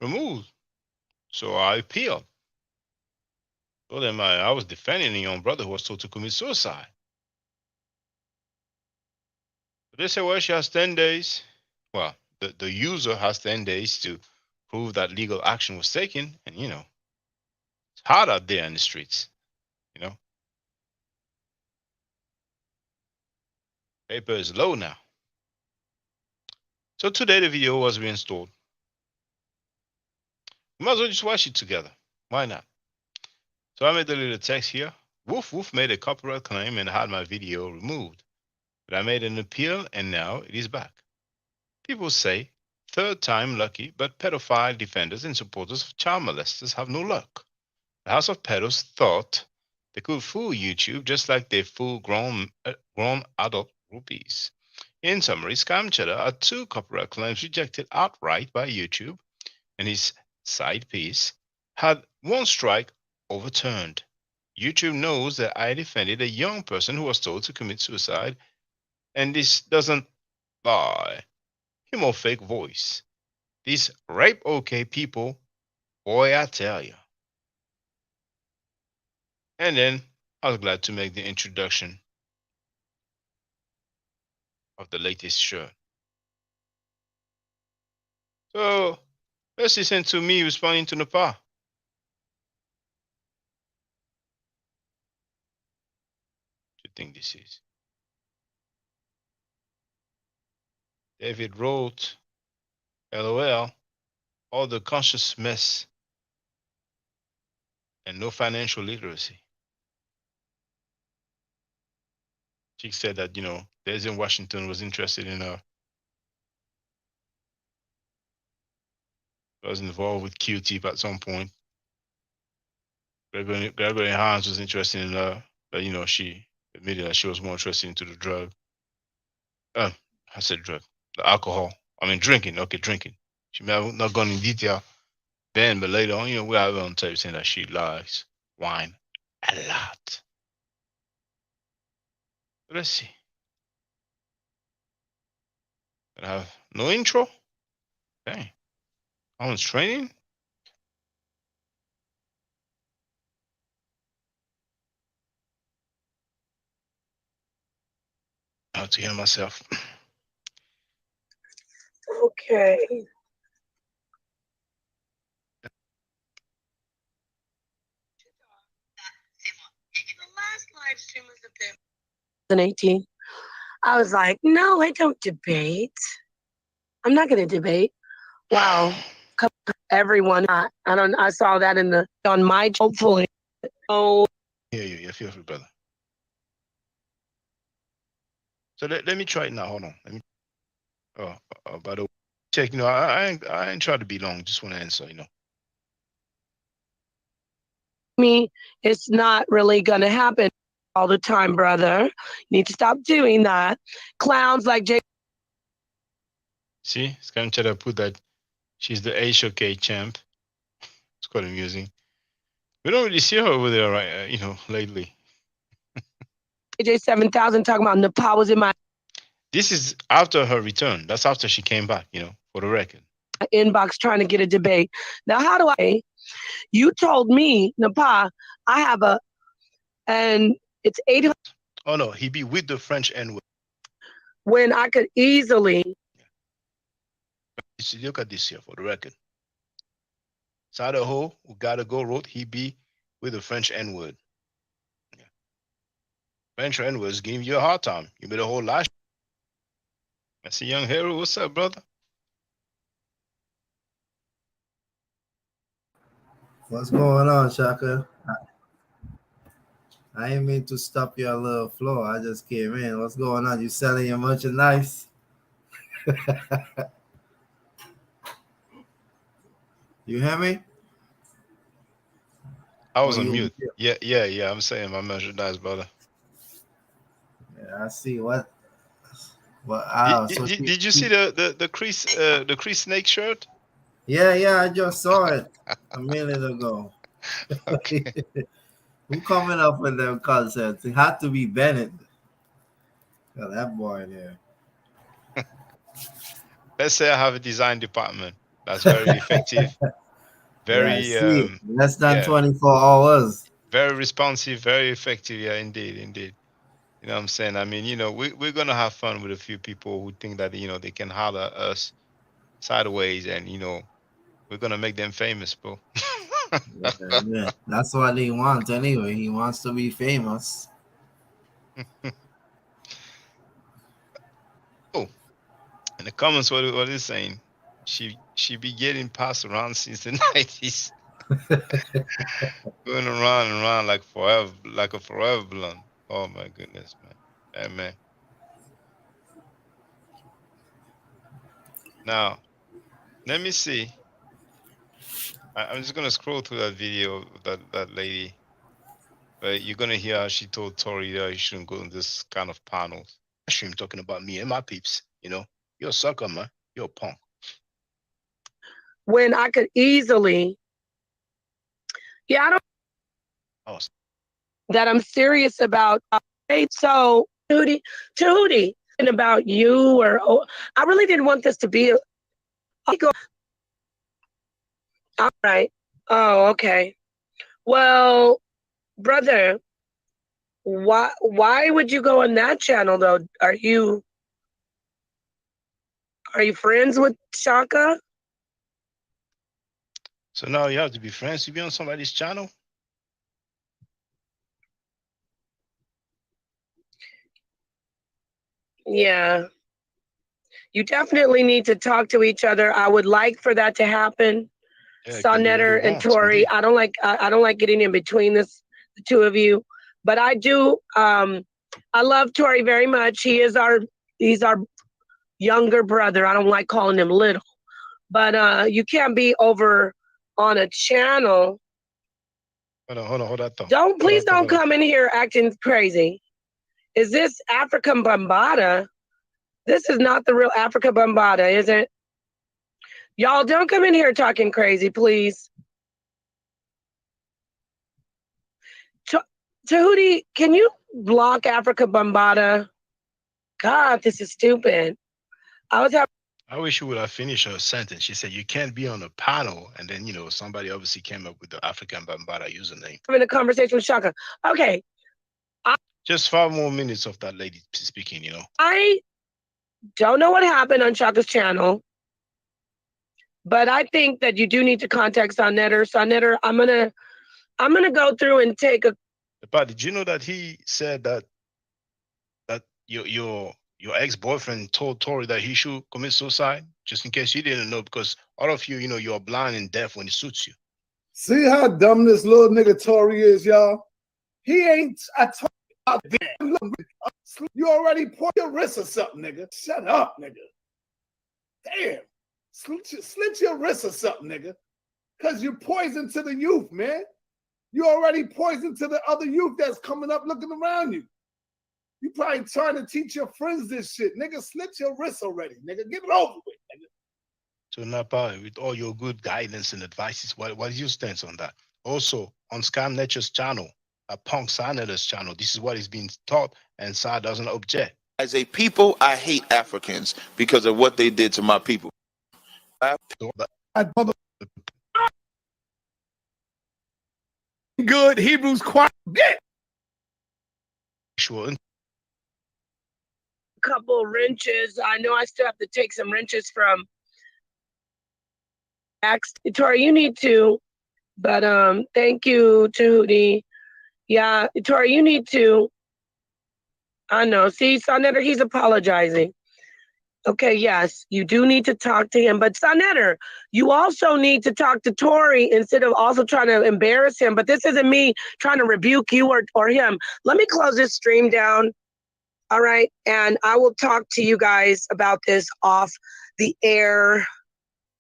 removed. So I appealed. Told them I was defending a young brother who was told to commit suicide. But they said, well, she has 10 days. Well, the user has 10 days to prove that legal action was taken. And, it's hard out there in the streets. Paper is low now. So today the video was reinstalled. We might as well just watch it together. Why not? So I made a little text here. Woof Woof made a copyright claim and had my video removed. But I made an appeal and now it is back. People say, 3rd time lucky, but pedophile defenders and supporters of child molesters have no luck. The House of Pedos thought they could fool YouTube just like they fool grown adult groupies. In summary, Scam Cheddar had 2 copyright claims rejected outright by YouTube, and his side piece had 1 strike overturned. YouTube knows that I defended a young person who was told to commit suicide, and this doesn't lie. Him or fake voice. These rape okay people, boy, I tell you. And then I was glad to make the introduction of the latest shirt. So let's listen to me responding to Nepal. What do you think this is? David wrote, LOL, all the conscious mess and no financial literacy. She said that, you know, Daisy in Washington was interested in her. Was involved with Q-Tip at some point. Gregory Hines was interested in her, but you know, she admitted that she was more interested into the drug. I said drug, the alcohol. I mean drinking. Okay, drinking. She may have not gone in detail then, but later on, you know, we have on tape saying that she likes wine a lot. Let's see. I have no intro. Okay. I was training. I have to hear myself. Okay. The last live stream was a bit 2018. I was like, no, I don't debate. I'm not going to debate. Wow. Everyone, I saw that on my, hopefully. Oh. Yeah, feel free, brother. So let me try it now. Hold on. Let me. By the way, check. You know, I ain't try to be long. Just want to answer. You know. Me, it's not really going to happen all the time, brother. You need to stop doing that. Clowns like Jay. See, it's going to try to put that she's the HOK champ. It's quite amusing. We don't really see her over there, right? You know, lately. AJ 7000 talking about Nepal was in my. This is after her return. That's after she came back. You know, for the record. Inbox trying to get a debate. Now, how do I? You told me, Nepal, I have and it's 800. Oh no, he be with the French N-word. When I could easily. You see, look at this here for the record. Sadaho, who gotta go, wrote he be with the French N-word. Yeah. French N-word is giving you a hard time. You made a whole lot. I see young hero. What's up, brother? What's going on, Shaka? I ain't mean to stop your little flow. I just came in. What's going on? You selling your merchandise? You hear me? I was on mute. Yeah. I'm saying my merchandise, brother. Yeah, I see. What? Did you see the Chris Snake shirt? Yeah, I just saw it a minute ago. Okay. Who coming up with them concepts? It had to be Bennett. Got that boy there. Let's say I have a design department that's very effective, very less than 24 hours. Very responsive, very effective. Yeah, indeed. You know what I'm saying? I mean, you know, we're gonna have fun with a few people who think that, you know, they can holler at us sideways, and you know, we're gonna make them famous, bro. Yeah, that's what he wants anyway. He wants to be famous. Oh, in the comments, what is saying? She be getting passed around since the 90s, going around and around like forever, like a forever blonde. Oh my goodness, man. Hey, man. Now, let me see. I'm just gonna scroll through that video of that lady. But you're gonna hear how she told Tori that you shouldn't go in this kind of panels. I'm talking about me and my peeps. You know, you're a sucker, man. You're a punk. When I could easily. Yeah, I don't. Oh. That I'm serious about. So, Tootie, and about you I really didn't want this to be. All right. Oh, okay. Well, brother, why would you go on that channel though? Are you friends with Shaka? So now you have to be friends to be on somebody's channel? Yeah. You definitely need to talk to each other. I would like for that to happen. Yeah, Sonnetter and Tori. Indeed. I don't like getting in between the two of you, but I do I love Tori very much. He's our younger brother. I don't like calling him little. But you can't be over on a channel. Hold on. Please don't come in here acting crazy. Is this African Bambaataa? This is not the real Africa Bambaataa, is it? Y'all don't come in here talking crazy, please. Tahuti, can you block Africa Bambaataa? God, this is stupid. I wish you would have finished her sentence. She said, you can't be on a panel. And then, somebody obviously came up with the African Bambaataa username. I'm in a conversation with Shaka. Okay. Just 5 more minutes of that lady speaking, I don't know what happened on Shaka's channel, but I think that you do need to contact Sonetter. Sonetter, I'm gonna go through and take a. But did you know that he said that your ex-boyfriend told Tori that he should commit suicide? Just in case you didn't know, because all of you, you're blind and deaf when it suits you. See how dumb this little nigga Tori is, y'all? He ain't. I told you, you already point your wrist or something, nigga. Shut up, nigga. Damn. Slit your wrist or something, nigga. Because you're poison to the youth, man. You already poison to the other youth that's coming up looking around you. You probably trying to teach your friends this shit. Nigga, slit your wrist already, nigga. Get it over with, nigga. So Napa, with all your good guidance and advices, what is your stance on that? Also, on Scam Nature's channel, Punk Sanada's channel, this is what is being taught, and Sa doesn't object. As a people, I hate Africans because of what they did to my people. Good Hebrews quiet. Get. Sure. Couple wrenches. I know I still have to take some wrenches from Tori, you need to, but thank you, Tahuti. Yeah, Tori, you need to. I know. See, Sonetter, he's apologizing. Okay, yes, you do need to talk to him. But Sonetter, you also need to talk to Tori instead of also trying to embarrass him. But this isn't me trying to rebuke you or him. Let me close this stream down. All right. And I will talk to you guys about this off the air.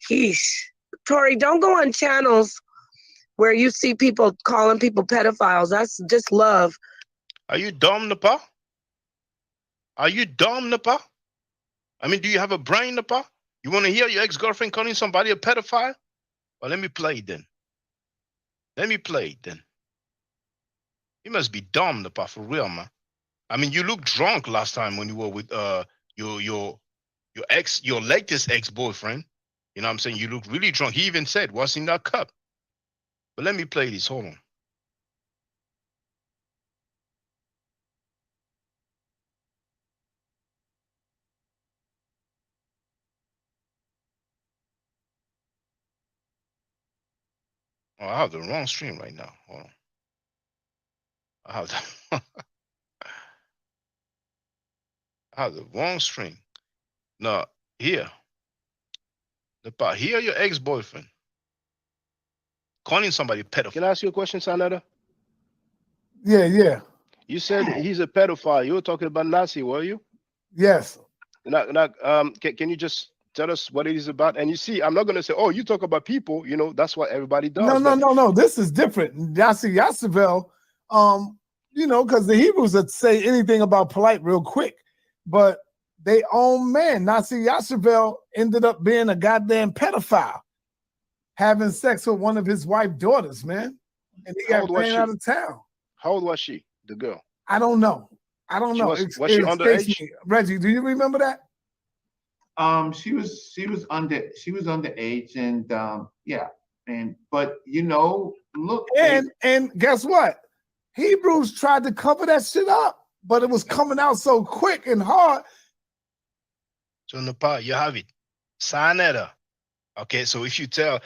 Heesh. Tori, don't go on channels where you see people calling people pedophiles. That's just love. Are you dumb, Napa? Are you dumb, Napa? I mean, do you have a brain, Napa? You want to hear your ex-girlfriend calling somebody a pedophile? Well, let me play then. You must be dumb, Napa, for real, man. I mean, you looked drunk last time when you were with your latest ex-boyfriend. You know what I'm saying? You looked really drunk. He even said, what's in that cup? But let me play this. Hold on. Oh, I have the wrong stream right now. Hold on. I have the wrong stream. Now, here. Here, your ex-boyfriend calling somebody pedophile. Can I ask you a question, Sanada? Yeah. You said he's a pedophile. You were talking about Nazi, were you? Yes. Can you just tell us what it is about? And you see, I'm not going to say, oh, you talk about people. That's what everybody does. No. This is different. Yassi Yassavel, because the Hebrews would say anything about polite real quick. But they own man, Nasi Yassavel, ended up being a goddamn pedophile, having sex with one of his wife's daughters, man. And he got ran out of town. How old was she, the girl? I don't know. Was she underage? Reggie, do you remember that? She was underage, and but look. And guess what? Hebrews tried to cover that shit up, but it was coming out so quick and hard. So Napa, you have it. Sanera. Okay, so if you tell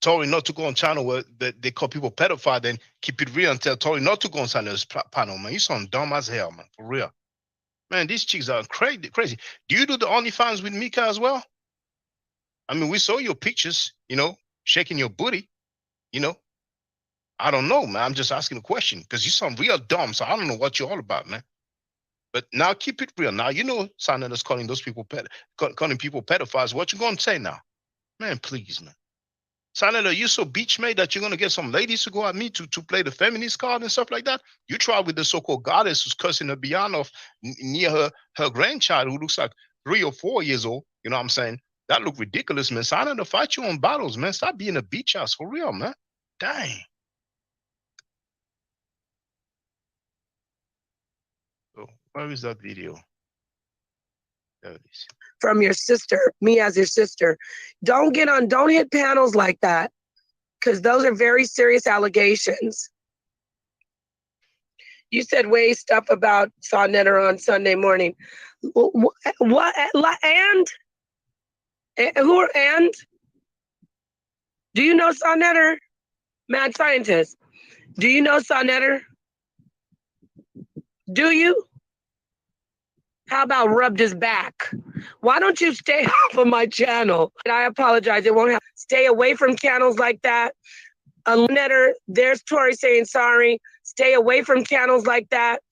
Tori not to go on channel where they call people pedophile, then keep it real and tell Tori not to go on Sanera's panel, man. You sound dumb as hell, man. For real. Man, these chicks are crazy. Do you do the OnlyFans with Mika as well? I mean, we saw your pictures, shaking your booty, I don't know, man. I'm just asking a question because you sound real dumb, so I don't know what you're all about, man. But now keep it real. Now you know Saneta's calling those people calling people pedophiles. What you gonna say now? Man, please, man. Saneta, you so beach made that you're gonna get some ladies to go at me to play the feminist card and stuff like that? You try with the so-called goddess who's cussing her beyond off near her grandchild who looks like 3 or 4 years old. You know what I'm saying? That look ridiculous, man. Saneta, fight your own battles, man. Stop being a beach house for real, man. Dang. So where is that video? There it is. From your sister, me as your sister. Don't hit panels like that, because those are very serious allegations. You said way stuff about Sonetta on Sunday morning. What and do you know Sonetta? Mad scientist. Do you know Sonetta? Do you? How about rubbed his back? Why don't you stay off of my channel? And I apologize. It won't happen. Stay away from channels like that. There's Tori saying sorry. Stay away from channels like that.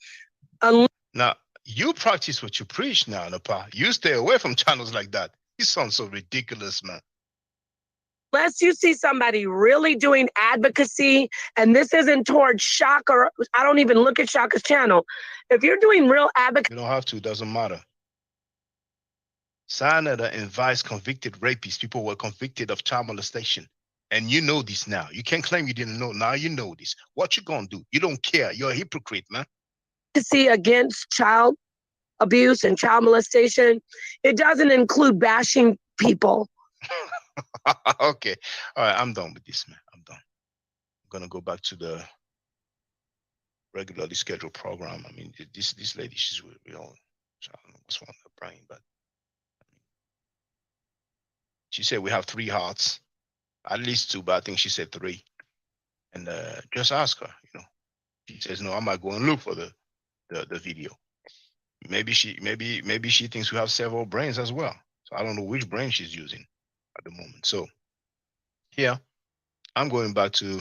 Now, you practice what you preach now, Napa. You stay away from channels like that. You sound so ridiculous, man. Unless you see somebody really doing advocacy, and this isn't towards Shaka, I don't even look at Shaka's channel. If you're doing real advocacy, you don't have to, it doesn't matter. Saneta invites convicted rapists. People were convicted of child molestation. And you know this now. You can't claim you didn't know. Now you know this. What you gonna do? You don't care. You're a hypocrite, man. Against child abuse and child molestation, it doesn't include bashing people. Okay. All right. I'm done with this, man. I'm done. I'm going to go back to the regularly scheduled program. I mean, this lady, she's real. So I don't know what's wrong with her brain, but she said we have 3 hearts, at least 2, but I think she said 3. And just ask her, you know. She says, no, I might go and look for the video. Maybe she thinks we have several brains as well. So I don't know which brain she's using at the moment. So here, I'm going back to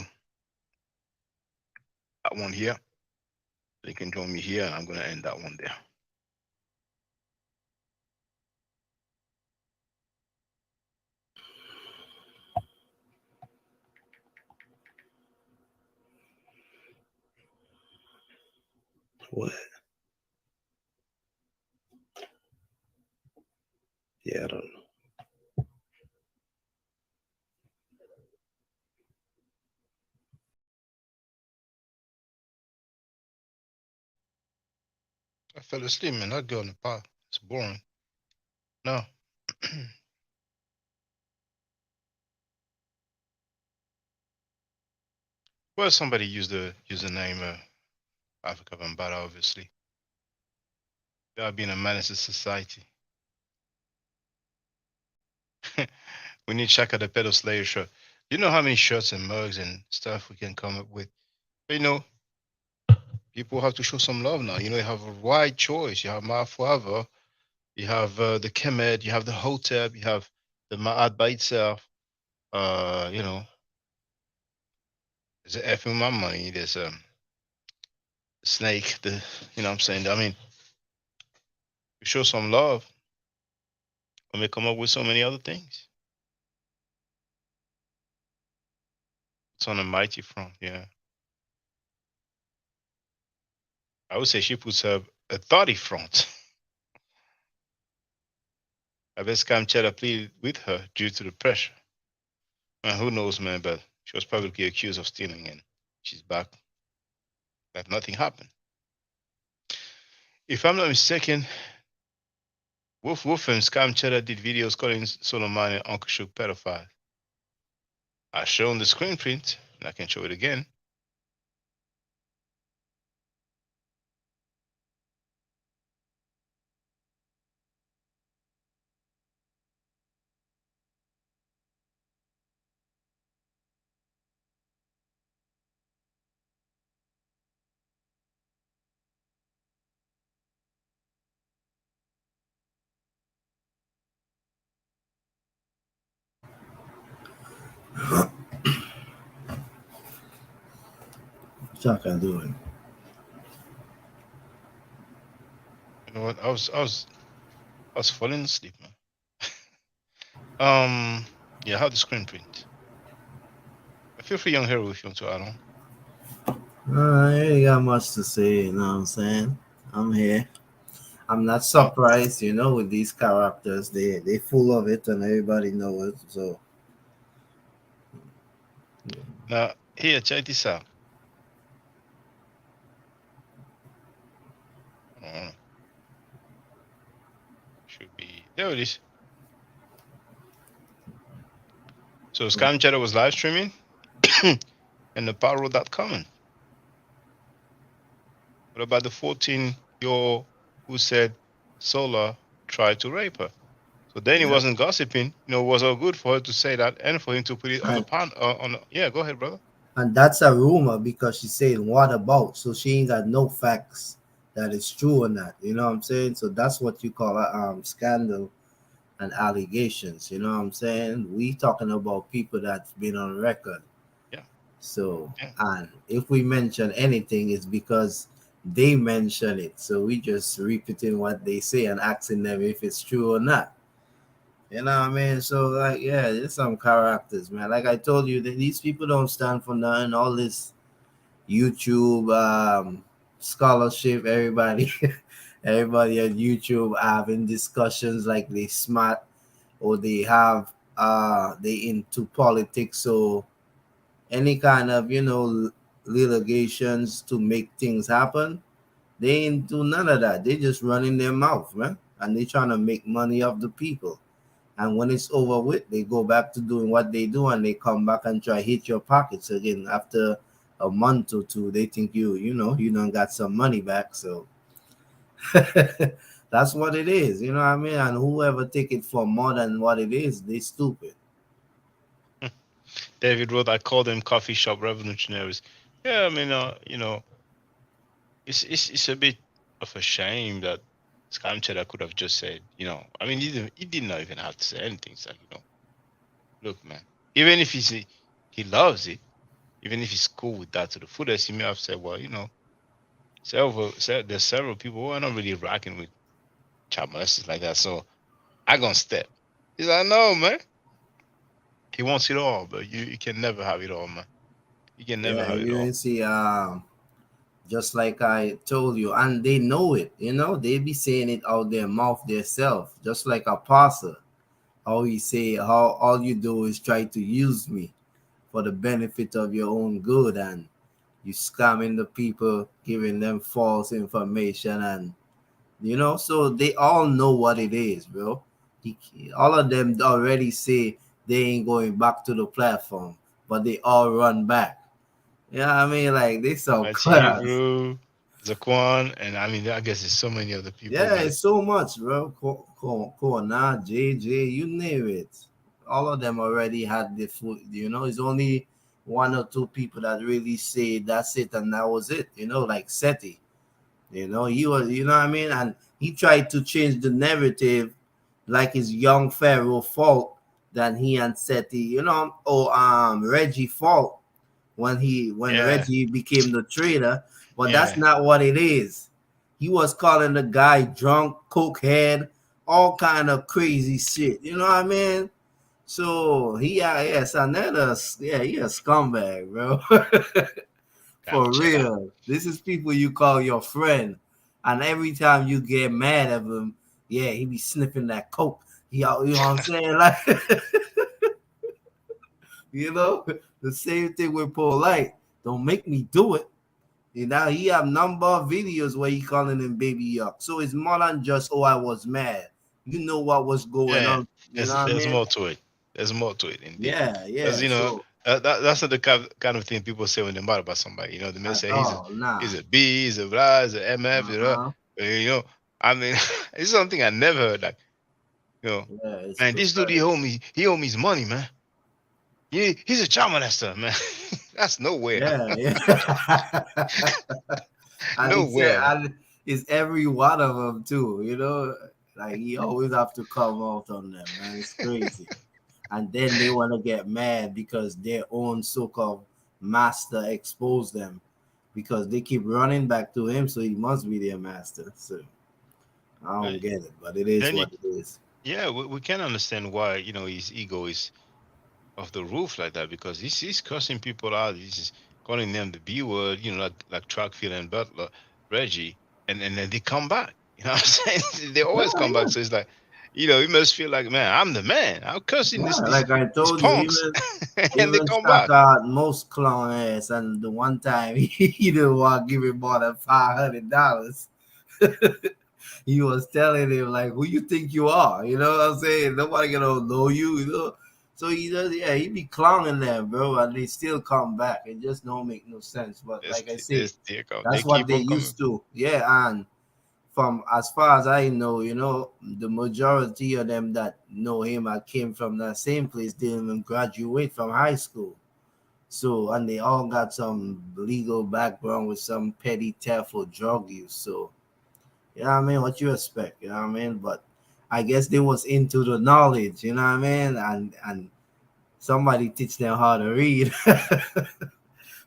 that one here. They can join me here, and I'm going to end that one there. What? Yeah, I don't know. I fell asleep, man. That girl in the park. It's boring. No. Well, somebody used the username Africa Bambara, obviously. They are being a menace to society. We need Shaka the Pedo Slayer shirt. Do you know how many shirts and mugs and stuff we can come up with? But, you know, people have to show some love now. You know, you have a wide choice. You have Ma Forever, you have the Kemet, you have the Hotep, you have the Ma'at by itself. You know, there's a F in my money. There's a Snake. You know what I'm saying? I mean, we show some love when we come up with so many other things. It's on a mighty front, yeah. I would say she puts up a 30 front. I bet Scam Cheddar pleaded with her due to the pressure. Who knows, man, but she was publicly accused of stealing and she's back. Like nothing happened. If I'm not mistaken, Wolf and Scam Cheddar did videos calling Solomon and Uncle Shook pedophile. I shown the screen print, and I can show it again. Shaka doing. know what? I was falling asleep, man. Yeah, how the screen print? Feel free, young hero, if you want to add on. I ain't got much to say, you know what I'm saying? I'm here. I'm not Oh, surprised, with these characters. They full of it and everybody knows it. So now here, check this out. Uh, Should be there. It is. So Scam Chatter was live streaming, and the power of that comment. What about the 14-year-old who said Solar tried to rape her? So then he yep. wasn't gossiping. It was all good for her to say that and for him to put it on the And pan. Yeah, go ahead, brother. and that's a rumor because she's saying what about? So she ain't got no facts that is true or not. You know what I'm saying? So that's what you call a scandal and allegations. You know what I'm saying? We talking about people that's been on record. Yeah. So, Yeah. and if we mention anything, it's because they mention it. So we just repeating what they say and asking them if it's true or not. You know what I mean? So, like, yeah, there's some characters, man. Like I told you, these people don't stand for nothing. All this YouTube scholarship, everybody, everybody on YouTube having discussions like they smart or they have they into politics. So any kind of litigations to make things happen, they ain't do none of that. They just running their mouth, man, and they trying to make money off the people. And when it's over with, they go back to doing what they do, and they come back and try hit your pockets again after a month or two. They think you don't got some money back. So that's what it is. You know what I mean? And whoever take it for more than what it is, they stupid. David wrote, I call them coffee shop revolutionaries. Yeah, I mean, it's a bit of a shame that Scam Cheddar could have just said, I mean, he did not even have to say anything. It's like, look, man, even if he loves it, even if he's cool with that to the fullest, he may have said, well, there's several people who are not really rocking with child molesters like that, so I gonna step. He's like, no, man. He wants it all, but you can never have it all, man. You can never Yeah, have it you all. didn't see just like I told you, and they know it, they be saying it out their mouth themselves, just like Apostle. How he say, how all you do is try to use me for the benefit of your own good, and you scamming the people, giving them false information, and so they all know what it is, bro. All of them already say they ain't going back to the platform, but they all run back. Yeah, I mean, like they so Mighty class. Hebrew, Zaquan, and I mean, I guess there's so many other people, Yeah, man. it's so much, bro. Kona, JJ, you name it. All of them already had the food. It's only one or two people that really say that's it and that was it. Like Seti. He was, what I mean, and he tried to change the narrative, like his young Pharaoh fault than he and Seti. Or Reggie fault when Yeah, Reggie became the traitor, but that's yeah. not what it is. He was calling the guy drunk, cokehead, all kind of crazy shit. You know what I mean? So he, he a scumbag, bro. For Cheddar. real. This is people you call your friend, and every time you get mad at him, yeah, he be sniffing that coke. You know what I'm saying? Like, you know, the same thing with Polite. Don't make me do it. He have number of videos where he calling him baby yuck. So it's more than just, oh, I was mad. You know what was going Yeah, on. You know there's what I there's mean? more to it. There's more to it, indeed. Yeah, Because yeah. So that's not the kind of thing people say when they're mad about somebody. They may say oh nah. he's a B, he's a blah, he's a MF. Uh-huh. I mean, it's something I never heard. Like, Yeah, it's man, this dude pathetic. he owe me his money, man. He's a child molester, man. That's nowhere, Yeah, yeah. And he said, nowhere, man. and it's every one of them too. Like he always have to come out on them, man. It's crazy. And then they want to get mad because their own so-called master exposed them because they keep running back to him, so he must be their master. So I don't get it, but it is Then what it is. yeah, we can understand why his ego is off the roof like that, because he's cursing people out. He's just calling them the B word, like Trackfield and Butler, Reggie, and then they come back. You know what I'm saying? They always come back. So it's like, he must feel like, man, I'm the man. I'm cursing Yeah, these like I these told you, punks, and they even come back. Stockard most clown ass, and the one time he didn't want to give him more than $500. He was telling him like, "Who you think you are?" You know what I'm saying? Nobody gonna know you. So he does, yeah. He be clowning them, bro, and they still come back. It just don't make no sense. But like I say, They that's what keep they on coming. used to. Yeah, and from as far as I know, the majority of them that know him, I came from that same place, didn't even graduate from high school. So, and they all got some legal background with some petty theft or drug use. So, you know what I mean? What you expect, you know what I mean? But I guess they was into the knowledge, you know what I mean? And somebody teach them how to read.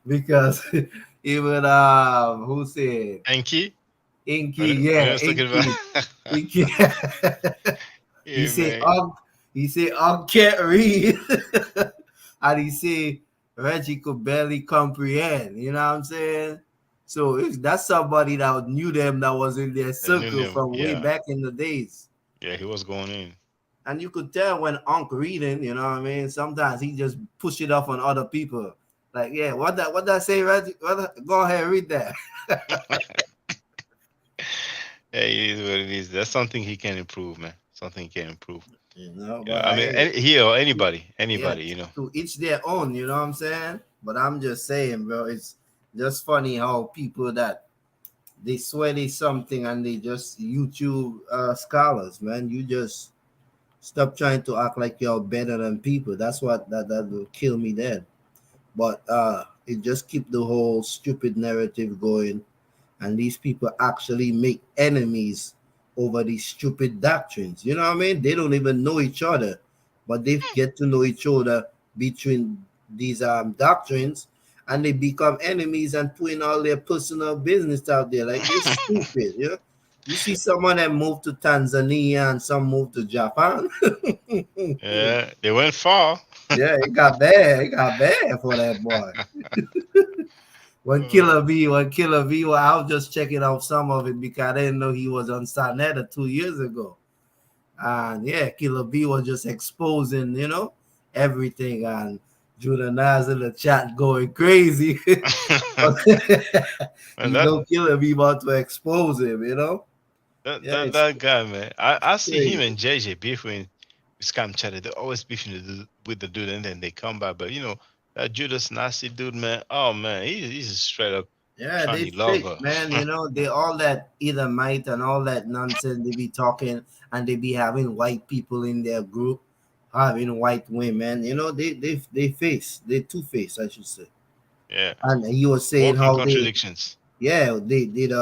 Because even who said Inky? Inky, What I yeah, was talking about? Inky. Inky. he Yeah, say man. can't read. And he say Reggie could barely comprehend, you know what I'm saying? So if that's somebody that knew them, that was in their I knew circle him. from way Yeah. back in the days. Yeah, he was going in. And you could tell when Unc reading, you know what I mean? Sometimes he just push it off on other people. Like, yeah, what that say, Reggie? Go ahead, read that. Hey, it is what it is. That's something he can improve, man. Something he can improve. But I mean, hey, he or anybody, yeah, anybody. to each their own, you know what I'm saying? But I'm just saying, bro, it's just funny how people that they swear they something and they just YouTube scholars, man. You just stop trying to act like you're better than people. That's what that will kill me dead. But it just keep the whole stupid narrative going, and these people actually make enemies over these stupid doctrines. You know what I mean? They don't even know each other, but they get to know each other between these doctrines, and they become enemies and putting all their personal business out there. Like, they're stupid. You know? You see someone that moved to Tanzania and some moved to Japan. Yeah, they went far. Yeah, it got bad. It got bad for that boy. When Killer B, well, I was just checking out some of it because I didn't know he was on Sarnetta 2 years ago. And yeah, Killer B was just exposing, everything. And Judah in the chat going crazy. Killer B about to expose him, That guy, man. I see him crazy. and JJ beefing with Scam Chatter. They're always beefing with the dude, and then they come back. But that Judas nasty dude, man. Oh man, he's just straight up Yeah, they tranny fake, lover. man. They all that either might and all that nonsense they be talking, and they be having white people in their group, having white women. They face, they two-faced, I should say. Yeah. And he was saying Walking how they, contradictions. yeah, they did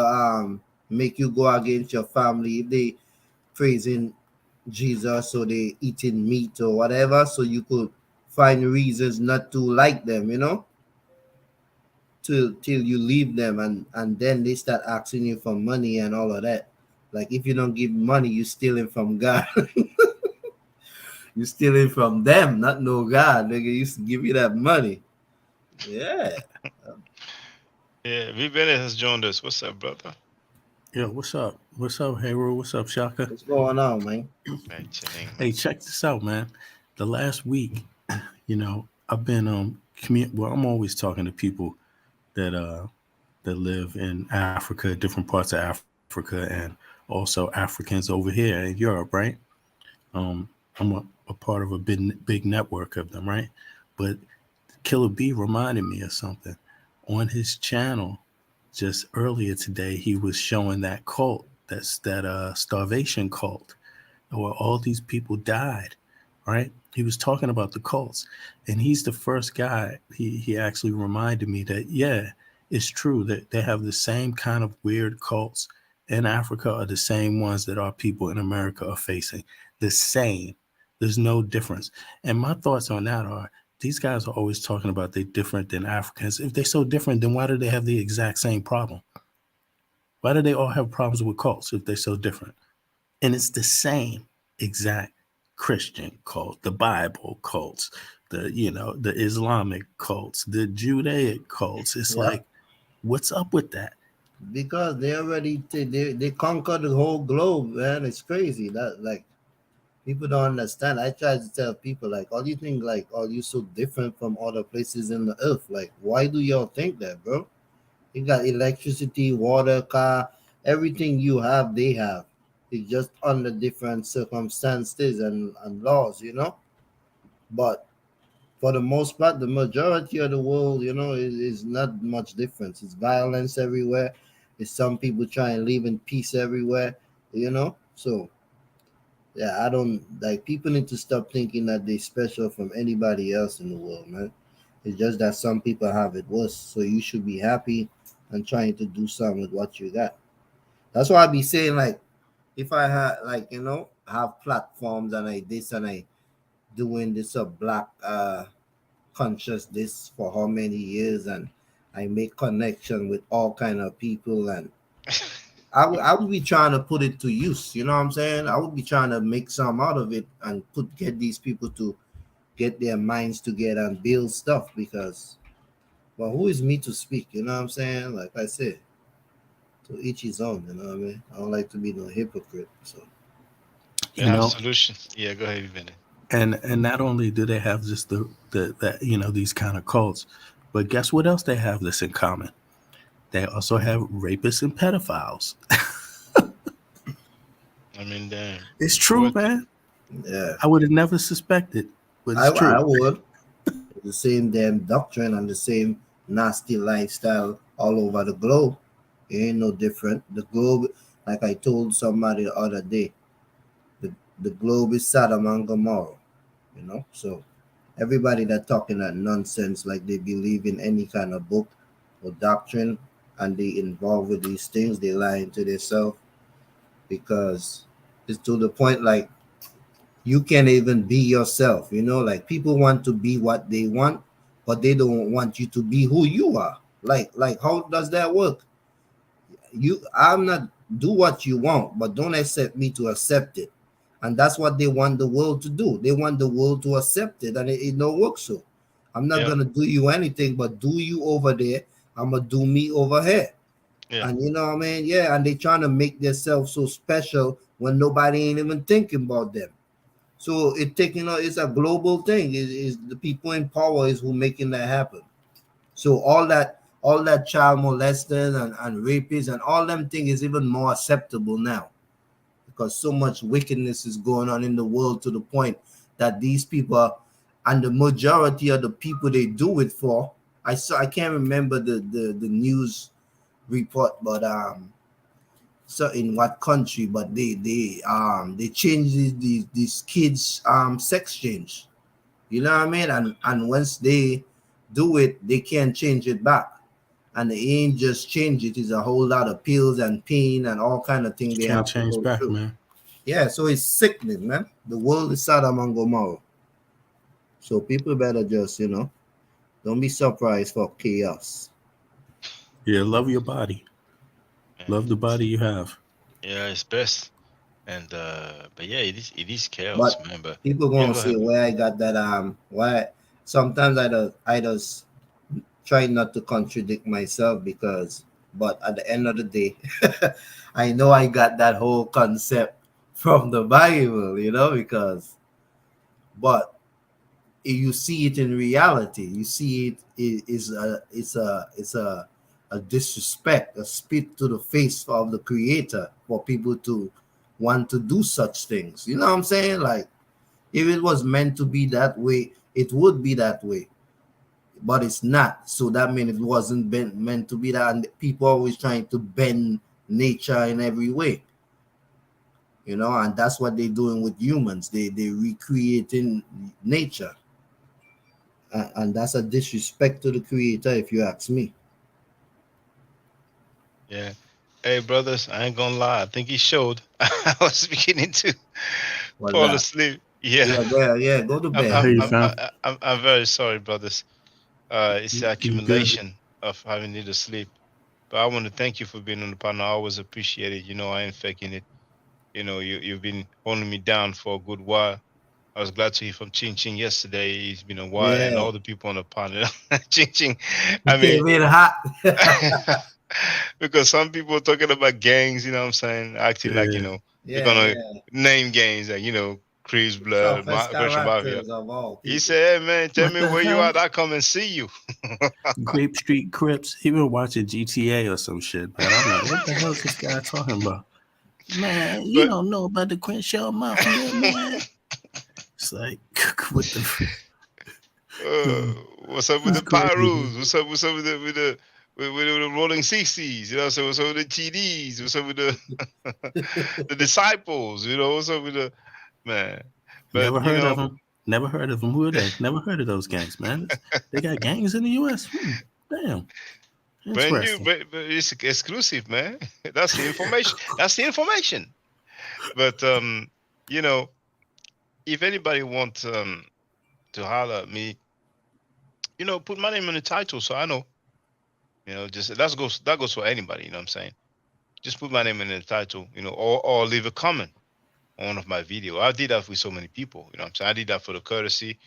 make you go against your family if they praising Jesus or they eating meat or whatever, so you could find reasons not to like them, till you leave them, and then they start asking you for money and all of that. Like, if you don't give money, you stealing from God. You stealing from them, not no God. Nigga used to give you that money. Yeah. Yeah, V Bennett has joined us. What's up, brother? Yo, what's up? What's up, Hero? What's up, Shaka? What's going on, man? Hey, check this out, man. The last week, I've been I'm always talking to people that live in Africa, different parts of Africa, and also Africans over here in Europe, right? I'm a part of a big network of them, right? But Killer B reminded me of something on his channel. Just earlier today, he was showing that cult, that starvation cult, where all these people died, right? He was talking about the cults, and he's the first guy. He actually reminded me that, yeah, it's true that they have the same kind of weird cults in Africa, are the same ones that our people in America are facing. The same. There's no difference. And my thoughts on that are, these guys are always talking about they're different than Africans. If they're so different, then why do they have the exact same problem? Why do they all have problems with cults if they're so different? And it's the same exact Christian cult, the Bible cults, the the Islamic cults, the Judaic cults. It's like, what's up with that? Because they already they conquered the whole globe, man. It's crazy that like people don't understand. I try to tell people like, all you think like, all you so different from other places in the earth. Like, why do y'all think that, bro? You got electricity, water, car, everything you have, they have. It's just under different circumstances and laws, But for the most part, the majority of the world, is not much difference. It's violence everywhere. It's some people trying to live in peace everywhere. So yeah, I don't like people need to stop thinking that they're special from anybody else in the world, man. It's just that some people have it worse. So you should be happy and trying to do something with what you got. That's why I be saying like if I had like, have platforms and I this and I doing this black conscious this for how many years and I make connection with all kind of people and I would be trying to put it to use, you know what I'm saying? I would be trying to make some out of it and get these people to get their minds together and build stuff because well, who is me to speak, you know what I'm saying? Like I said, to each his own, you know what I mean? I don't like to be no hypocrite. So You have solutions. Yeah, go ahead, Bennett. And not only do they have just the these kind of cults, but guess what else they have that's in common? They also have rapists and pedophiles. I mean, damn. It's true, man. Yeah. I would have never suspected, but it's true. I would. The same damn doctrine and the same nasty lifestyle all over the globe. It ain't no different. The globe, like I told somebody the other day, the globe is Sodom and Gomorrah, So everybody that talking that nonsense like they believe in any kind of book or doctrine and they involved with these things, they lying to themselves because it's to the point like you can't even be yourself, like people want to be what they want, but they don't want you to be who you are. Like how does that work? I'm not do what you want, but don't accept me to accept it. And that's what they want the world to do. They want the world to accept it, and it don't work so. I'm not gonna do you anything, but do you over there. I'm gonna do me over here. Yeah. And you know what I mean? Yeah, and they trying to make themselves so special when nobody ain't even thinking about them. So it's a global thing. Is the people in power is who making that happen. So all that child molesting and rapists and all them things is even more acceptable now because so much wickedness is going on in the world to the point that these people and the majority of the people they do it for. I can't remember the news report, but so in what country, but they change these kids sex change. You know what I mean? And once they do it, they can't change it back. And they ain't just change it. It's a whole lot of pills and pain and all kind of things they can't have to change go back, through. man. Yeah, so it's sickening, man. The world is Sodom and Gomorrah. So people better just, don't be surprised for chaos. Yeah, love your body. Love the body you have. Yeah, it's best. And but yeah, it is chaos, But man. But people gonna say where I got that why sometimes I just try not to contradict myself but at the end of the day I know I got that whole concept from the Bible, because but if you see it in reality, you see it's a disrespect, a spit to the face of the creator for people to want to do such things. You know what I'm saying? Like if it was meant to be that way, it would be that way. But it's not. So that means it wasn't meant to be that. And people always trying to bend nature in every way. And that's what they're doing with humans. They recreating nature. And that's a disrespect to the creator, if you ask me. Yeah. Hey, brothers, I ain't gonna lie. I think he showed. I was beginning to fall asleep. Yeah. Yeah. Go to bed. I'm very sorry, brothers. It's the accumulation of having need to sleep. But I want to thank you for being on the panel. I always appreciate it. I ain't faking it. You know, you've been holding me down for a good while. I was glad to hear from Ching Ching yesterday. He's been a while, and Yeah. all the people on the panel. Ching Ching, He I mean, came in hot. because some people are talking about gangs, you know what I'm saying, acting like, you know, they're Yeah, gonna yeah. name gangs like, you know, Chris Blood, Toughest Christian Mafia. characters of all He people. said, "Hey man, tell What me the where you hell? at. I come and see you." Grape Street Crips. He been watching GTA or some shit, man. I'm like, what the hell is this guy talking about? Man, you But don't know about the Crenshaw Mafia, man. It's like, what the? What's up with It's the crazy. Pyrus? What's up with the Rolling 60s? You know, so what's up with the TDs? What's up with the the Disciples? You know, what's up with the man? But Never you heard know, of them. Never heard of them. Who are they? Never heard of those gangs, man. They got gangs in the U.S. Damn, brand new, interesting. but it's exclusive, man. That's the information. That's the information. But you know, if anybody wants to holler at me, you know, put my name in the title so I know. You know, just that goes for anybody. You know what I'm saying? Just put my name in the title. You know, or leave a comment on one of my video. I did that with so many people. You know what I'm saying? I did that for the courtesy.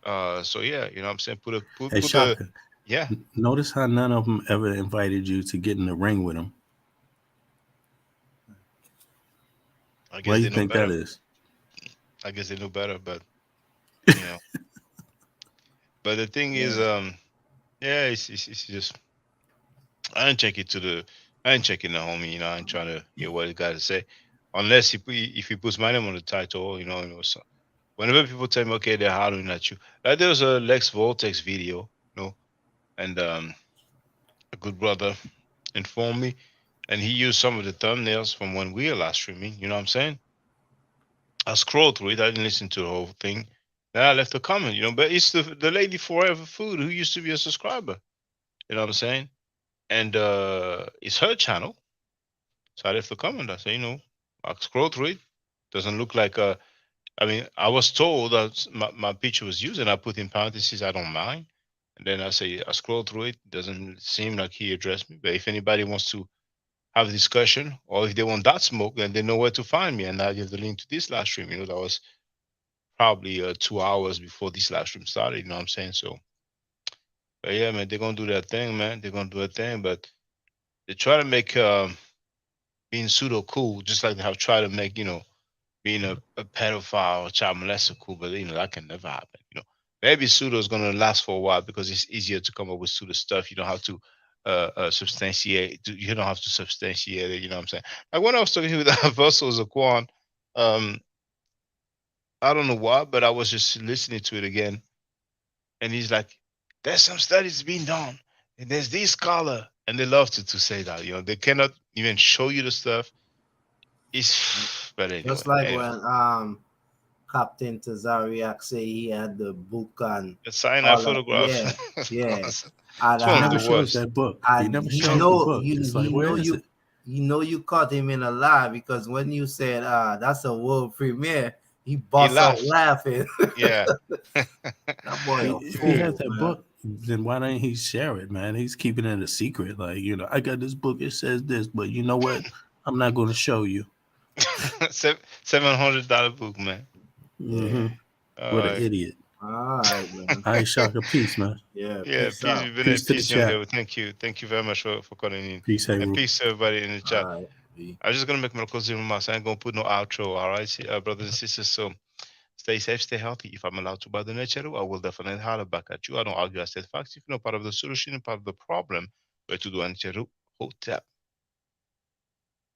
So yeah, you know what I'm saying? Hey, Put the Shaka, yeah. notice how none of them ever invited you to get in the ring with them. I guess Why they you know think better. that is? I guess they know better, but you know. But the thing is, yeah, it's just I ain't check it to the I ain't checking the homie, you know, I ain't trying to hear what he got to say. Unless if he puts my name on the title, you know, so whenever people tell me, okay, they're hollering at you. Like there was a Lex Voltex video, you know, and a good brother informed me, and he used some of the thumbnails from when we were last streaming. You know what I'm saying? I scrolled through it. I didn't listen to the whole thing. Then I left a comment, you know. But it's the lady Forever Food who used to be a subscriber. You know what I'm saying? And it's her channel. So I left a comment. I said, you know, I scrolled through it. Doesn't look like a. I mean, I was told that my picture was used, and I put in parentheses, I don't mind. And then I say, I scrolled through it. Doesn't seem like he addressed me. But if anybody wants to have a discussion, or if they want that smoke, then they know where to find me. And I give the link to this live stream. You know, that was probably 2 hours before this live stream started. You know what I'm saying? So, but yeah, man, they're gonna do their thing, man. They're gonna do their thing, but they try to make being pseudo cool, just like they have tried to make, you know, being a pedophile or child molester cool. But you know that can never happen. You know, maybe pseudo is gonna last for a while because it's easier to come up with pseudo stuff. You don't have to substantiate. You don't have to substantiate it. You know what I'm saying? Like when I was talking with Apostle Zaquan, um, I don't know why, but I was just listening to it again, and he's like, "There's some studies being done, and there's this scholar," and they love to say that. You know, they cannot even show you the stuff. It's but Just anyway, like anyway. when Captain Tazariak say he had the book on The cyanide all that. photograph. Yeah. It's And one of Never the shows worst. that book. He and never he shows the know book. It's like, where is it? you caught him in a lie because when you said that's a world premiere, he He busts out laughed. laughing. Yeah. That boy a If he has fool, that man. book, then why don't he share it, man? He's keeping it a secret. Like, you know, I got this book. It says this, but you know what? I'm not going to show you. $700 book, man. Mm-hmm. All What an right. idiot. All right, man. All right, Shaka. Peace, man. Yeah, Yeah, peace peace, out. Peace to the peace, young chat. devil. Thank you. Thank you very much for calling in. Peace, And Haru. peace to everybody in the chat. All right. B. I'm just gonna make my closing remarks. I ain't gonna put no outro, all right, brothers and sisters. So stay safe, stay healthy. If I'm allowed to by the nature, I will definitely holler back at you. I don't argue, I said facts. If you're not part of the solution, part of the problem, where to do Ancheru, Hotep.